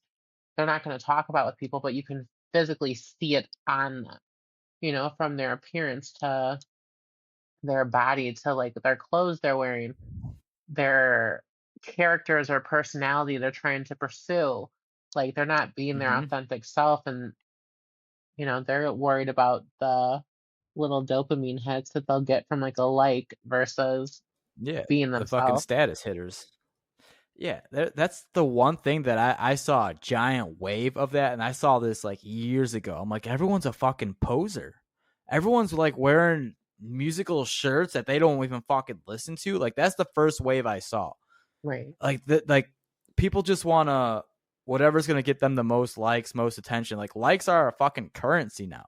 they're not going to talk about with people, but you can physically see it on them, from their appearance to their body to like their clothes they're wearing, their characters or personality they're trying to pursue. Like they're not being their Mm-hmm. authentic self, and they're worried about the little dopamine hits that they'll get from like a like versus Yeah, being the fucking themselves. status hitters. Yeah, that's the one thing that I saw a giant wave of that, and I saw this like years ago. I'm like, everyone's a fucking poser. Everyone's like wearing musical shirts that they don't even fucking listen to. Like that's the first wave I saw. Right. Like people just wanna whatever's gonna get them the most likes, most attention. Like likes are a fucking currency now.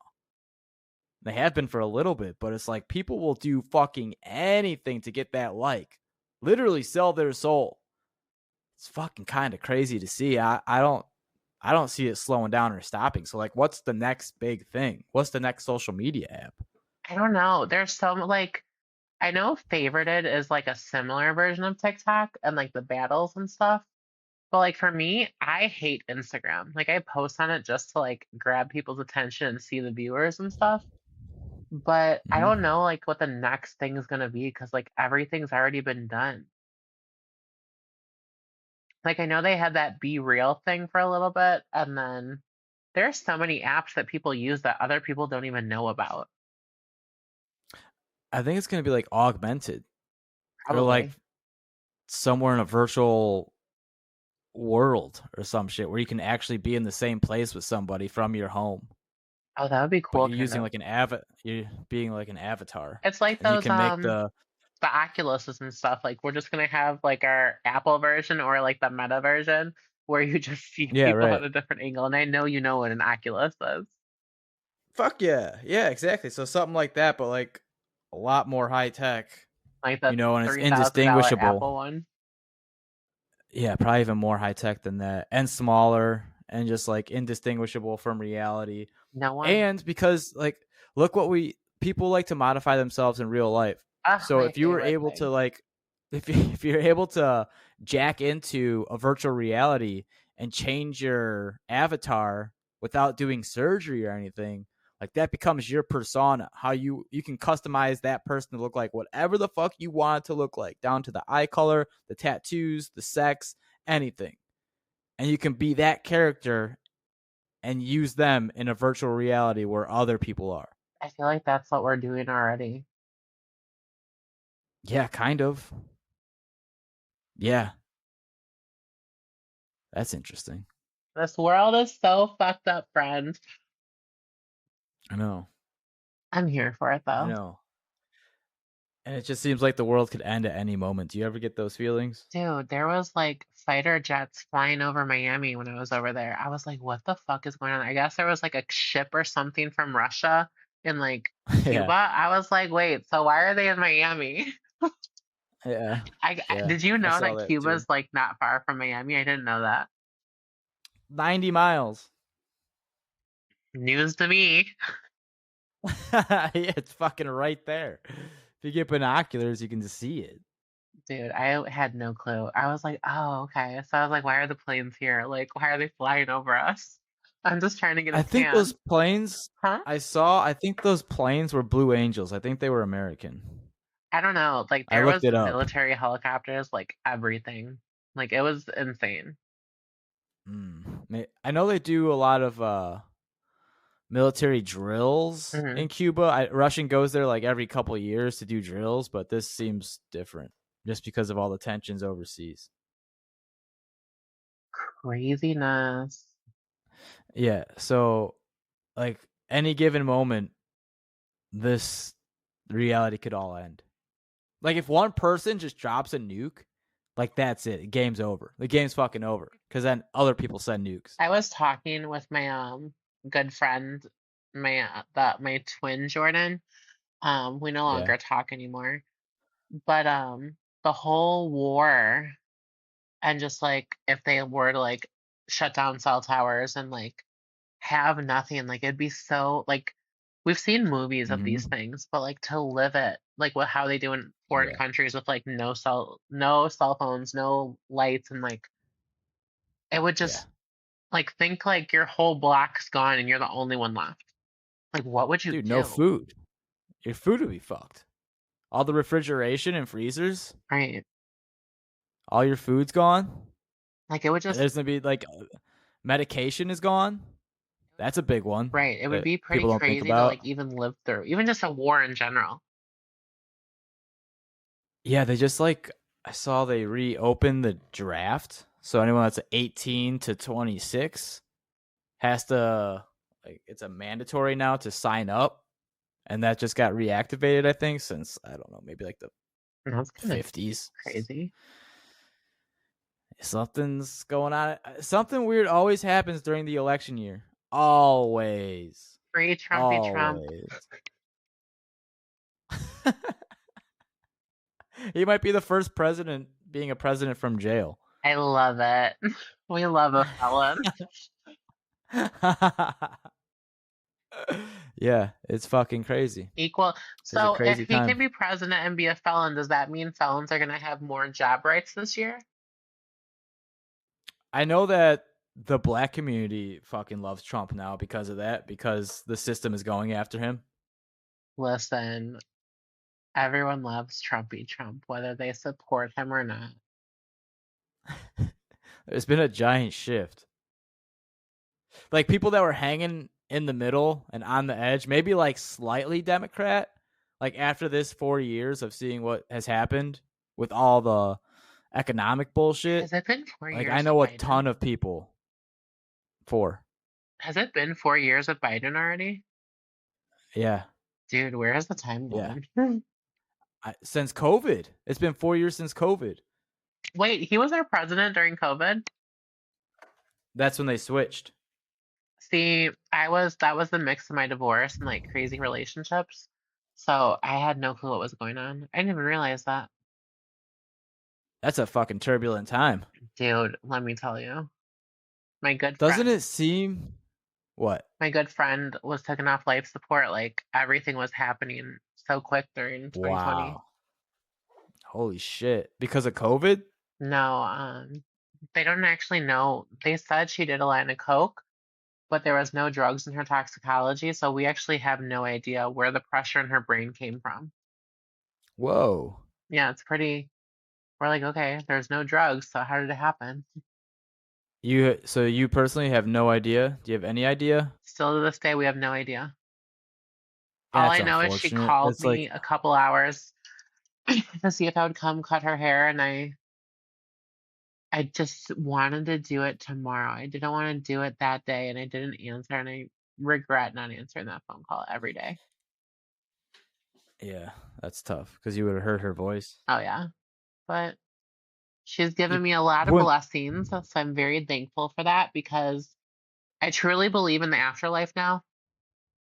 They have been for a little bit, but it's like people will do fucking anything to get that like. Literally sell their soul. It's fucking kind of crazy to see. I don't see it slowing down or stopping. So like what's the next big thing? What's the next social media app? I don't know. There's some like I know Favorited is like a similar version of TikTok and like the battles and stuff. But like for me, I hate Instagram. Like I post on it just to like grab people's attention and see the viewers and stuff. But I don't Mm-hmm. know like what the next thing is gonna be because like everything's already been done. Like I know they had that Be Real thing for a little bit, and then there's so many apps that people use that other people don't even know about. I think it's gonna be like augmented or like Probably. somewhere in a virtual world or some shit where you can actually be in the same place with somebody from your home, Oh, that would be but cool, you're kind using of. like you're being like an avatar, It's like and you those can make the Oculuses and stuff. Like we're just gonna have like our Apple version or like the Meta version where you just see yeah, people right. at a different angle. And I know you know what an Oculus is. Fuck yeah, yeah, exactly. So something like that, but like a lot more high tech, Like the and it's $3,000 indistinguishable. Apple one. Yeah, probably even more high tech than that, and smaller, and just like indistinguishable from reality. No one. And because like, look what we people like to modify themselves in real life. Ah, So my if you were favorite able to thing. like, if you're able to jack into a virtual reality and change your avatar without doing surgery or anything, like that becomes your persona. How you can customize that person to look like whatever the fuck you want it to look like, down to the eye color, the tattoos, the sex, anything. And you can be that character and use them in a virtual reality where other people are. I feel like that's what we're doing already. Yeah, kind of. Yeah, that's interesting. This world is so fucked up, friend. I know. I'm here for it I though. know. And it just seems like the world could end at any moment. Do you ever get those feelings? Dude, there was like fighter jets flying over Miami when I was over there. I was like, what the fuck is going on? I guess there was like a ship or something from Russia in like Cuba. Yeah. I was like, wait, so why are they in Miami? Yeah, yeah. Did you I know saw that that too. Cuba's like not far from Miami? I didn't know that. 90 miles. News to me. Yeah, it's fucking right there. If you get binoculars, you can see it. Dude, I had no clue. I was like, oh, okay. So I was like, why are the planes here? Like, why are they flying over us? I'm just trying to get a I think those tan. planes Huh? I think those planes were Blue Angels. I think they were American. I don't know. Like, I there looked was it up. military helicopters, like everything. Like, it was insane. I know they do a lot of military drills Hmm. in Cuba. Russian goes there like every couple of years to do drills, but this seems different just because of all the tensions overseas. Craziness. Yeah, so like any given moment, this reality could all end. Like if one person just drops a nuke, like that's it. Game's over. The game's fucking over. Because then other people send nukes. I was talking with my good friend, my twin Jordan. We no Yeah. longer talk anymore. But the whole war and just like if they were to like shut down cell towers and like have nothing, like it'd be so like we've seen movies of these Hmm. things, but like to live it like what how they do in foreign Yeah. countries with like no cell phones, no lights, and like it would Yeah. just like think like your whole block's gone and you're the only one left. Like what would you Dude, no do? food. Your food would be fucked. All the refrigeration and freezers, Right? all your food's gone. Like it would just There's gonna be like medication is gone. That's a big one right. It would that be pretty people don't think crazy to about. like even live through, even just a war in general. Yeah, they just like I saw they reopened the draft. So anyone that's 18 to 26 has to like it's a mandatory now to sign up, and that just got reactivated I think since I don't know, maybe like the And that's kind of 50s. crazy. Something's going on. Something weird always happens during the election year. Always. Free Trumpy Trump. Always. He might be the first president being a president from jail. I love it. We love a felon. Yeah, it's fucking crazy. Equal. It's a So if crazy he can time. be president and be a felon, does that mean felons are going to have more job rights this year? I know that the black community fucking loves Trump now because of that, because the system is going after him. Listen, everyone loves Trumpy Trump, whether they support him or not. There's been a giant shift. Like people that were hanging in the middle and on the edge, maybe like slightly Democrat, like after this 4 years of seeing what has happened with all the economic bullshit, Has it been four like I years with know a Biden? ton of people for. Has it been 4 years with Biden already? Yeah. Dude, where has the time Yeah. gone? Since COVID. It's been 4 years since COVID. Wait, he was our president during COVID? That's when they switched. See, that was the mix of my divorce and like crazy relationships. So I had no clue what was going on. I didn't even realize that. That's a fucking turbulent time. Dude, let me tell you. My good Doesn't friend, it seem what? my good friend was taken off life support. Like everything was happening so quick during 2020. Wow. Holy shit. Because of COVID? No, they don't actually know. They said she did a line of coke, but there was no drugs in her toxicology, so we actually have no idea where the pressure in her brain came from. Whoa. Yeah, it's pretty. We're like, okay, there's no drugs, so how did it happen? You personally have no idea? Do you have any idea? Still to this day, we have no idea. All That's I know is she unfortunate. called It's like me a couple hours to see if I would come cut her hair, and I just wanted to do it tomorrow. I didn't want to do it that day, and I didn't answer, and I regret not answering that phone call every day. yeah, that's tough because you would have heard her voice. Oh yeah, but she's You given me a lot of wouldn't. blessings, so I'm very thankful for that because I truly believe in the afterlife now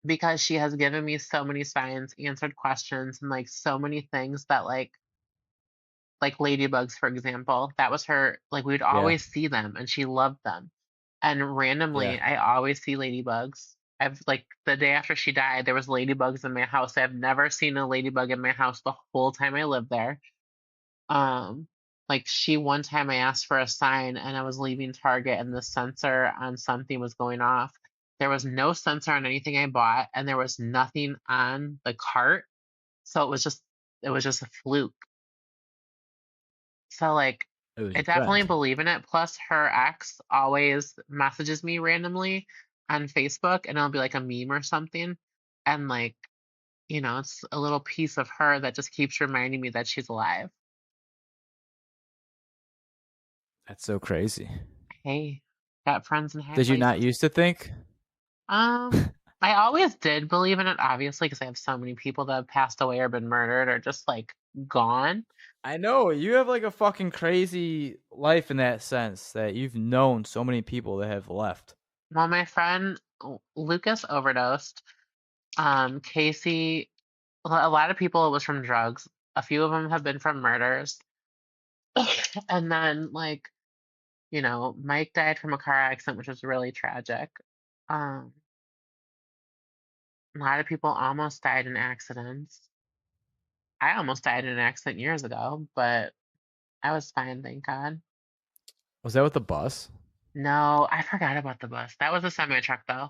because she has given me so many signs, answered questions, and like so many things that like like ladybugs, for example. That was her, like we would Yeah. always see them and she loved them. And Yeah. randomly, I always see ladybugs. I've like the day after she died, there was ladybugs in my house. I've never seen a ladybug in my house the whole time I lived there. Um, like she one time I asked for a sign and I was leaving Target and the sensor on something was going off. There was no sensor on anything I bought and there was nothing on the cart. So it was just a fluke. So like It was I your definitely friend. believe in it. Plus her ex always messages me randomly on Facebook and it'll be like a meme or something. And like, it's a little piece of her that just keeps reminding me that she's alive. That's so crazy. Hey, got friends in high Did you not places. used to think? Um, I always did believe in it, obviously, because I have so many people that have passed away or been murdered or just like gone. I know you have like a fucking crazy life in that sense that you've known so many people that have left. Well, my friend Lucas overdosed. Casey, a lot of people it was from drugs. A few of them have been from murders. And then like, Mike died from a car accident, which was really tragic. Um, a lot of people almost died in accidents. I almost died in an accident years ago, but I was fine, thank God. Was that with the bus? No, I forgot about the bus. That was a semi truck though.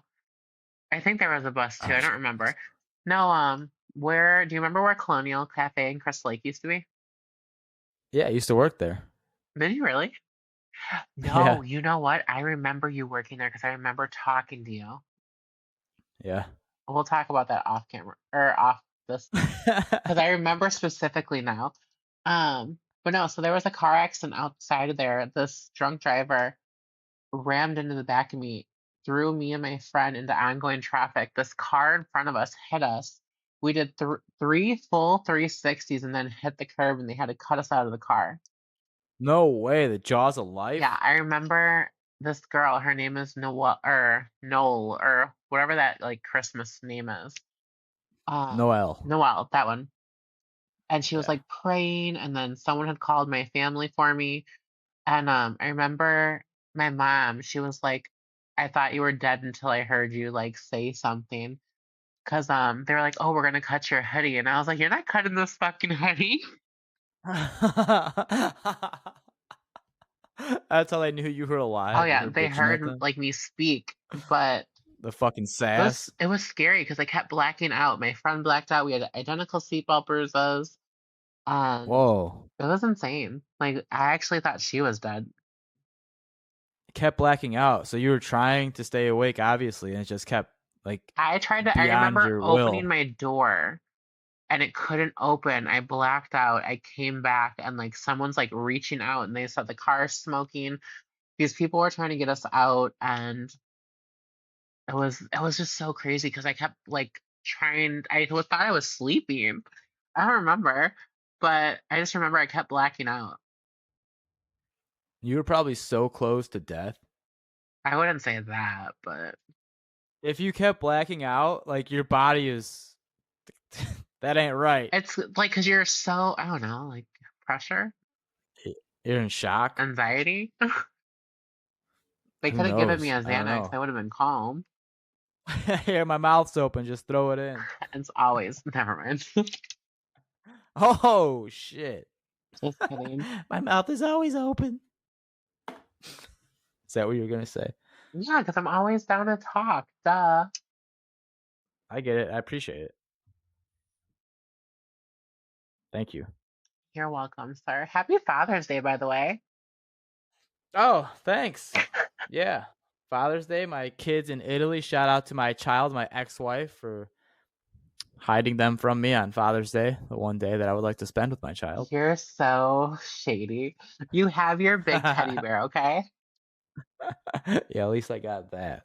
I think there was a bus too. Oh, I don't remember. No, where do you remember where Colonial Cafe in Crystal Lake used to be? yeah, I used to work there. Did you really? Yeah, No, you know what? I remember you working there because I remember talking to you. yeah. We'll talk about that off camera or off this because I remember specifically now. But no, so there was a car accident outside of there. This drunk driver rammed into the back of me, threw me and my friend into ongoing traffic. This car in front of us hit us. We did three full 360s and then hit the curb, and they had to cut us out of the car. No way. The jaws of Yeah, life. I remember this girl. Her name is Noel or whatever that like Christmas name is. Noel. Noel, that one. And she was Yeah. like praying, and then someone had called my family for me. And I remember my mom, she was like, I thought you were dead until I heard you like say something. Cause they were like, oh, we're gonna cut your hoodie. And I was like, you're not cutting this fucking hoodie. That's how they knew you were Oh alive. You yeah, were they bitching at heard them. like me speak, but The fucking it was sass. it was scary because I kept blacking out. My friend blacked out. We had identical seatbelt bruises. And Whoa. it was insane. Like I actually thought she was dead. Kept blacking out. So you were trying to stay awake, obviously, and it just kept like I beyond remember your opening will. my door and it couldn't open. I blacked out. I came back and like someone's like reaching out and they said the car's smoking. These people were trying to get us out and it was just so crazy because I kept like trying thought I was sleeping. I don't remember, but I just remember I kept blacking out. You were probably so close to death. I wouldn't say that, but If you kept blacking out, like your body is that ain't right. it's like because you're so I don't know, like pressure, You're in shock. anxiety. They Who could have given me knows? a I don't Xanax. I know. would have been calm. Here, my mouth's open. Just throw it in. It's always never mind. Oh shit! Just kidding. My mouth is always open. Is that what you're gonna say? Yeah, because I'm always down to talk. Duh. I get it. I appreciate it. Thank you. You're welcome, sir. Happy Father's Day, by the way. Oh, thanks. Yeah. Father's Day. My kids in Italy. Shout out to my child, my ex-wife, for hiding them from me on Father's Day, the one day that I would like to spend with my child. You're so shady. You have your big teddy Yeah, bear, okay? at least I got that.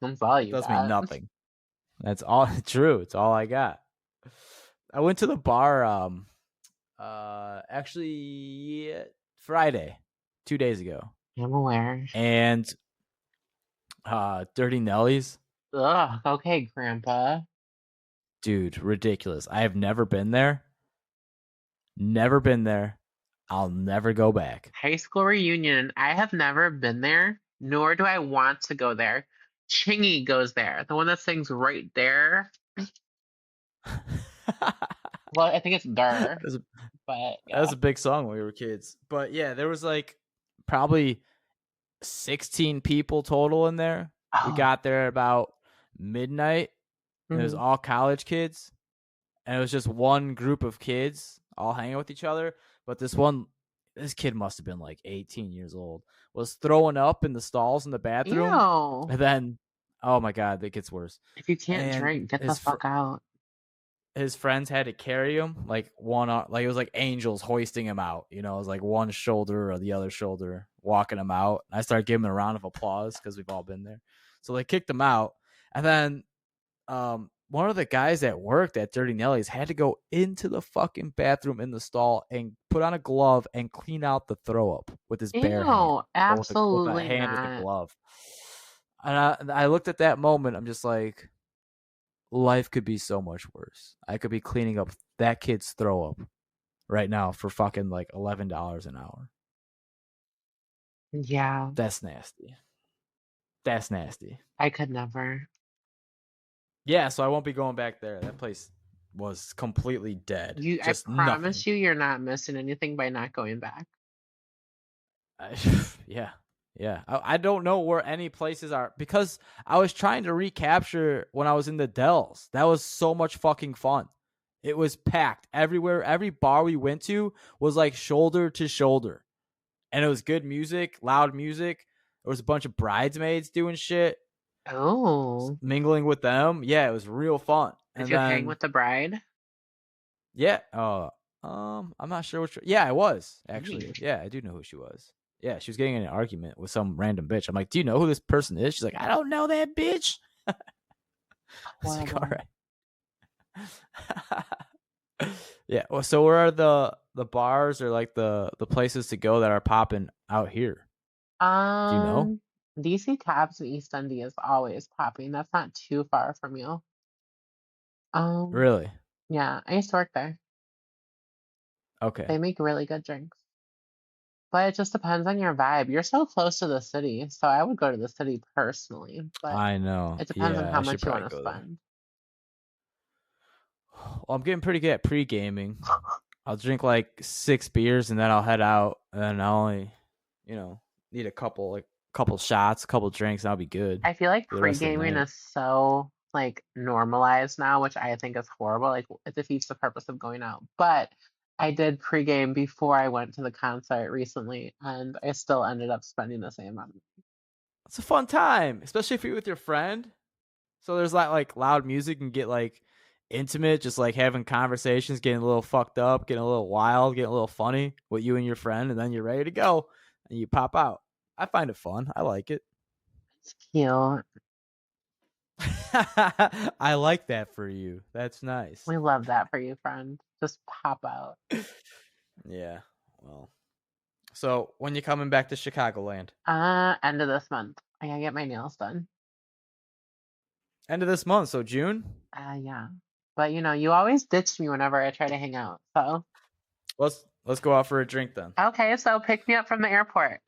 That's all It you does me got. nothing. That's all true. It's all I got. I went to the bar actually Friday, 2 days ago. I'm aware. And Dirty Nelly's, Ugh, okay, Grandpa. dude, ridiculous. I have never been there. Never been there. I'll never go back. High school reunion. I have never been there, nor do I want to go there. Chingy goes there, the one that sings right there. Well, I think it's that, Durr, was a, but that was yeah. a big song when we were kids. But yeah, there was like probably 16 people total in there. We Oh. got there about midnight, and it was Mhm. all college kids. And it was just one group of kids all hanging with each other. But this kid must have been like 18 years old, was throwing up in the stalls in the bathroom. Ew. And then, oh my God, that gets worse. If you can't And drink, get the fuck out. his friends had to carry him like like it was like angels hoisting him out. You know, it was like one shoulder or the other shoulder walking him out. I started giving him a round of applause because we've all been there. So they kicked him out. And then one of the guys that worked at Dirty Nelly's had to go into the fucking bathroom in the stall and put on a glove and clean out the throw up with his bare hand Ew, or with a absolutely hand with a not. glove. And I looked at that moment. I'm just like, life could be so much worse. I could be cleaning up that kid's throw up right now for fucking like $11 an hour. Yeah, That's nasty. That's nasty. I could never. Yeah, so I won't be going back there. That place was completely dead. I Just nothing. promise you, you're not missing anything by not going back. I, yeah, yeah. I don't know where any places are because I was trying to recapture when I was in the Dells. That was so much fucking fun. It was packed everywhere. Every bar we went to was like shoulder to shoulder, and it was good music, loud music. There was a bunch of bridesmaids doing shit, Oh, mingling with them. Yeah, it was real fun. did And you hang then with the bride? yeah, I'm not sure which. Yeah, I was actually. Nice. Yeah, I do know who she was. Yeah, she was getting in an argument with some random bitch. I'm like, do you know who this person is? She's like, I don't know that bitch. I was like, all Horrible. right. Yeah. Well, so where are the bars or like the places to go that are popping out here? Do you know? Um, DC Cabs in East Indy is always popping. That's not too far from you. Um, Really? yeah, I used to work there. Okay. They make really good drinks. But it just depends on your vibe. You're so close to the city, so I would go to the city personally, but I know. it depends on Yeah, how I should much you probably want to go there. spend. Well, I'm getting pretty good at pre-gaming. I'll drink like 6 beers and then I'll head out and I only, you know, need a couple shots, a couple drinks, and I'll be good I feel like for the rest of the pre-gaming night. is so like normalized now, which I think is horrible. Like it defeats the purpose of going out. But I did pre-game before I went to the concert recently, and I still ended up spending the same amount. It's a fun time, especially if you're with your friend. So there's like loud music and get like intimate, just like having conversations, getting a little fucked up, getting a little wild, getting a little funny with you and your friend, and then you're ready to go and you pop out. I find it fun. I like it. It's cute. I like that for you. That's nice. We love that for you, friend. Just pop out. Yeah. Well, so when you coming back to Chicagoland? End of this month. I gotta get my nails done. End of this month, so June. Yeah. But you always ditch me whenever I try to hang out. So, Let's go out for a drink then. okay, so pick me up from the airport.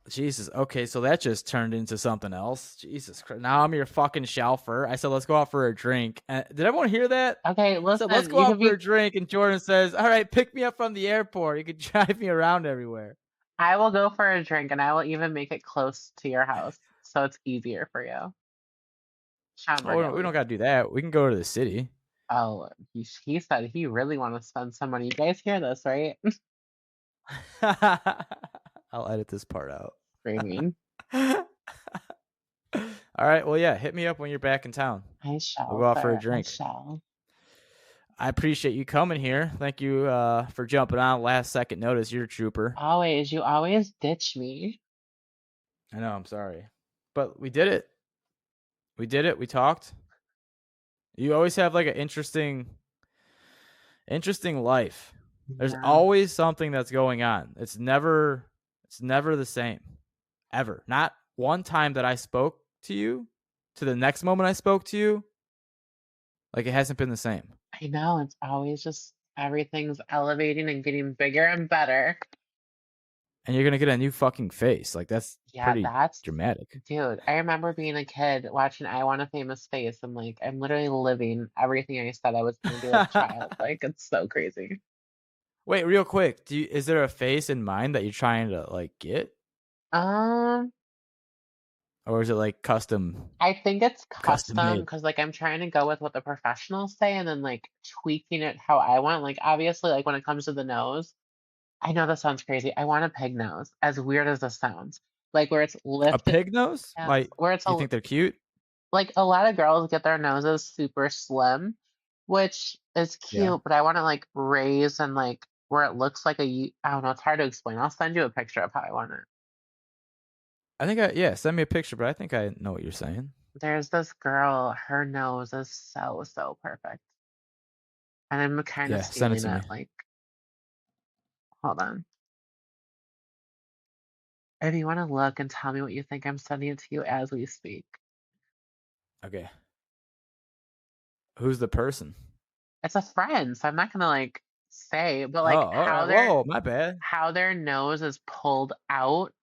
Jesus. Okay, so that just turned into something else. Jesus Christ. Now I'm your fucking shelfer. I said let's go out for a drink. Did everyone hear that? Okay, I said let's listen, go you out could for be a drink, and Jordan says, "All right, pick me up from the airport. You could drive me around everywhere." I will go for a drink and I will even make it close to your house so it's easier for you. Oh, Chamber we don't Daily. got to do that. We can go to the city. Oh, he said he really want to spend some money. You guys hear this, right? I'll edit this part out. Screaming. All right. Well, yeah. Hit me up when you're back in town. I We'll shall, go out for a sir. I drink. shall. I appreciate you coming here. Thank you for jumping on last second notice. You're a trooper. Always, you always ditch me. I know. I'm sorry, but we did it. We did it. We talked. You always have like an interesting life. There's Yeah, always something that's going on. It's never the same. Ever. Not one time that I spoke to you to the next moment I spoke to you, like it hasn't been the same. I know. It's always just Everything's elevating and getting bigger and better. And you're gonna get a new fucking face. Like that's Yeah, pretty that's, dramatic. dude, I remember being a kid watching I Want a Famous Face. I'm like, I'm literally living everything I said I was gonna do as a child. Like, it's so crazy. Wait, real quick. Is there a face in mind that you're trying to like get? Um, Or is it like I think it's custom custom made? because like I'm trying to go with what the professionals say and then like tweaking it how I want. Like obviously, like when it comes to the nose, I know that sounds crazy. I want a pig nose, as weird as this sounds. Like where it's A lifted, pig nose? yes, Why where it's you a think they're cute? like a lot of girls get their noses super slim, which is Yeah. cute, but I want to like raise and like where it looks like I don't know, it's hard to explain. I'll send you a picture of how I want it. I think yeah, send me a picture, but I think I know what you're saying. There's this girl, her nose is so, so perfect. And I'm kind of Yeah, send it stealing to me. it. Like, hold on. If you want to look and tell me what you think, I'm sending it to you as we speak. Okay. Who's the person? It's a friend, so I'm not gonna like say, but Oh, like all right. Whoa, my bad. how their nose is pulled out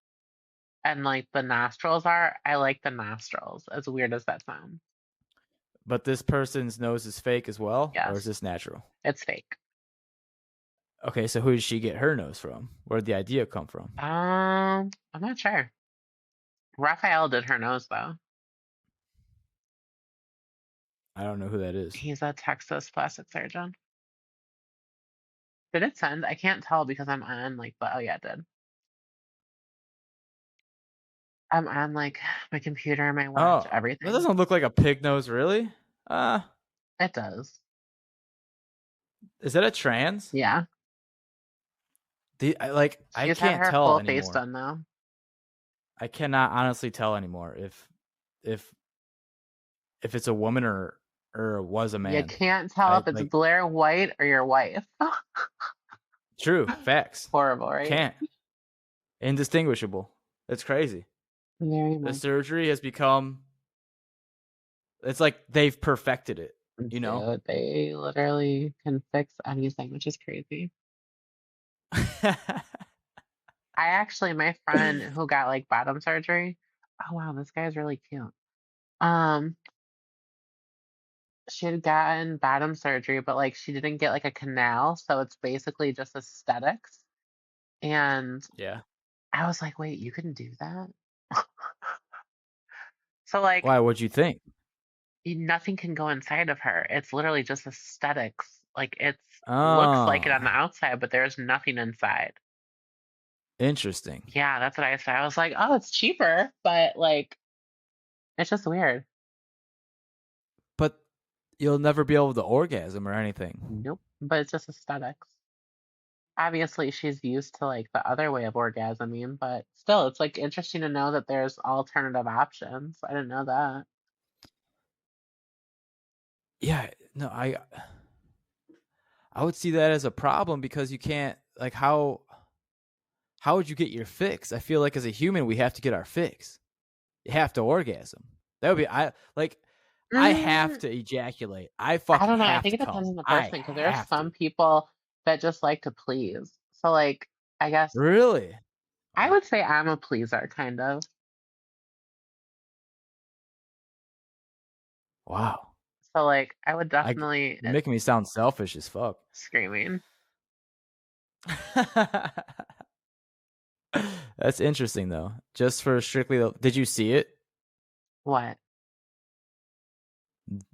and like the nostrils are, I like the nostrils, as weird as that sounds. But this person's nose is fake as well, or is Yes, this natural? it's fake. Okay, so who did she get her nose from? Where did the idea come from? I'm not sure. Raphael did her nose though. I don't know who that is. He's a Texas plastic surgeon. Did it send? I can't tell because I'm on like, but oh yeah, it did. I'm on like my computer, my watch, Oh, that everything. doesn't look like a pig nose, really. Uh, It does. is that a trans? Yeah. I She's had can't her tell full face anymore. done though. I cannot honestly tell anymore if if it's a woman or was a You man. can't tell I if it's like Blair White or your wife. true facts. Horrible, right? Can't indistinguishable. It's crazy. Very The much. surgery has become. It's like they've perfected it. You know. Dude, they literally can fix anything, which is crazy. I actually, my friend who got like bottom surgery. Oh wow, this guy is really cute. Um, she had gotten bottom surgery, but like she didn't get like a canal, so it's basically just aesthetics. And Yeah. I was like, wait, you can do that? So like Why? What'd you think? nothing can go inside of her. It's literally just aesthetics. Like it's looks like it Oh, on the outside, but there's nothing inside. interesting. Yeah, that's what I said. I was like, oh, it's cheaper, but like it's just weird. But you'll never be able to orgasm or anything. Nope. But it's just aesthetics. Obviously, she's used to like the other way of orgasming, but still, it's like interesting to know that there's alternative options. I didn't know that. Yeah. No, I would see that as a problem because you can't like how would you get your fix? I feel like as a human we have to get our fix. You have to orgasm. That would be I have Mm, to ejaculate. I I fucking don't know. I have think to it depends come. on the I person because there are have to. some people that just like to please. So, like, I guess Really? I Wow. would say I'm a pleaser, kind of. Wow. So, like, I would I definitely you're making me sound selfish as fuck. screaming. That's interesting though. Just for strictly did you see it? What?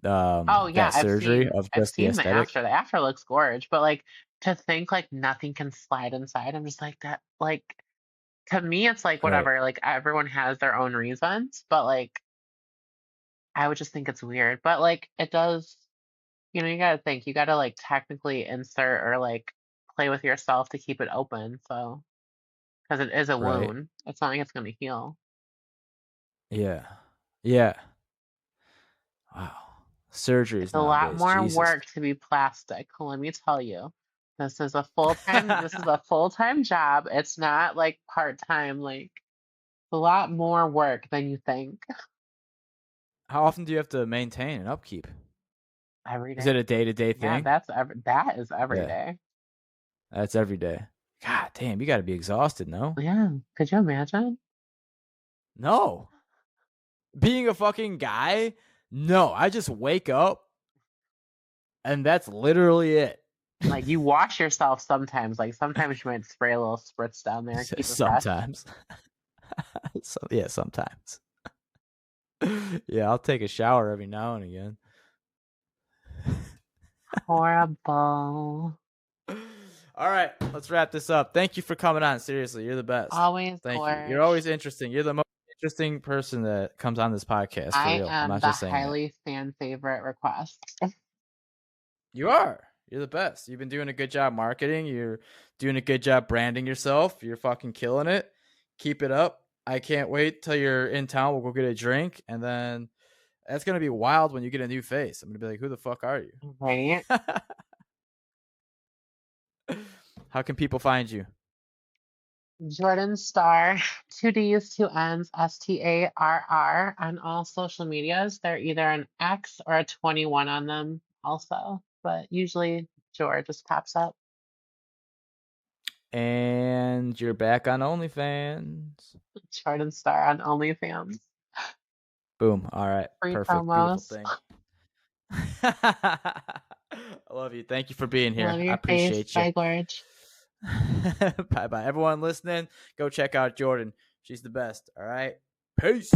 Oh yeah, That surgery of I've just the seen the aesthetic? after. The after looks gorge, but like to think like nothing can slide inside, I'm just like that. Like to me, it's like Right. whatever. Like everyone has their own reasons, but like I would just think it's weird. But like it does, you gotta think. You gotta like technically insert or like play with yourself to keep it open. So because it is a Right. wound, it's not like it's gonna heal. Yeah. Yeah. Wow. Surgeries It's a lot nowadays. more Jesus. work to be plastic. Let me tell you. This is a full-time job. It's not like part-time, like a lot more work than you think. How often do you have to maintain and upkeep? Every Is it day. a day-to-day Yeah, thing? that is every Yeah, day. that's every day. God damn, you got to be exhausted, no? Yeah. Could you imagine? No. Being a fucking guy? No, I just wake up and that's literally it. Like you wash yourself sometimes. Like sometimes you might spray a little spritz down there, keep it fresh. Sometimes. So, yeah, sometimes. Yeah, I'll take a shower every now and again. Horrible. All right, let's wrap this up. Thank you for coming on. Seriously, you're the best. Always, Thank you. You're always Gorge. interesting. You're the most interesting person that comes on this podcast, for I real. I'm am not the just saying that. highly fan favorite request. You are. You're the best. You've been doing a good job marketing. You're doing a good job branding yourself. You're fucking killing it. Keep it up. I can't wait till you're in town. We'll go get a drink, and then that's gonna be wild when you get a new face. I'm gonna be like, "Who the fuck are you?" Right? How can people find you? Jorddann Starr, two D's, two N's, Starr on all social medias. They're either an X or a 21 on them also, but usually Jor just pops up. And you're back on OnlyFans. Jorddann Starr on OnlyFans. Boom. All right. Free Perfect. Beautiful promos. thing. I love you. Thank you for being Love here. I your face. appreciate you. Bye, Gorge. Bye bye. Everyone listening, go check out Jorddann. She's the best. All right. Peace.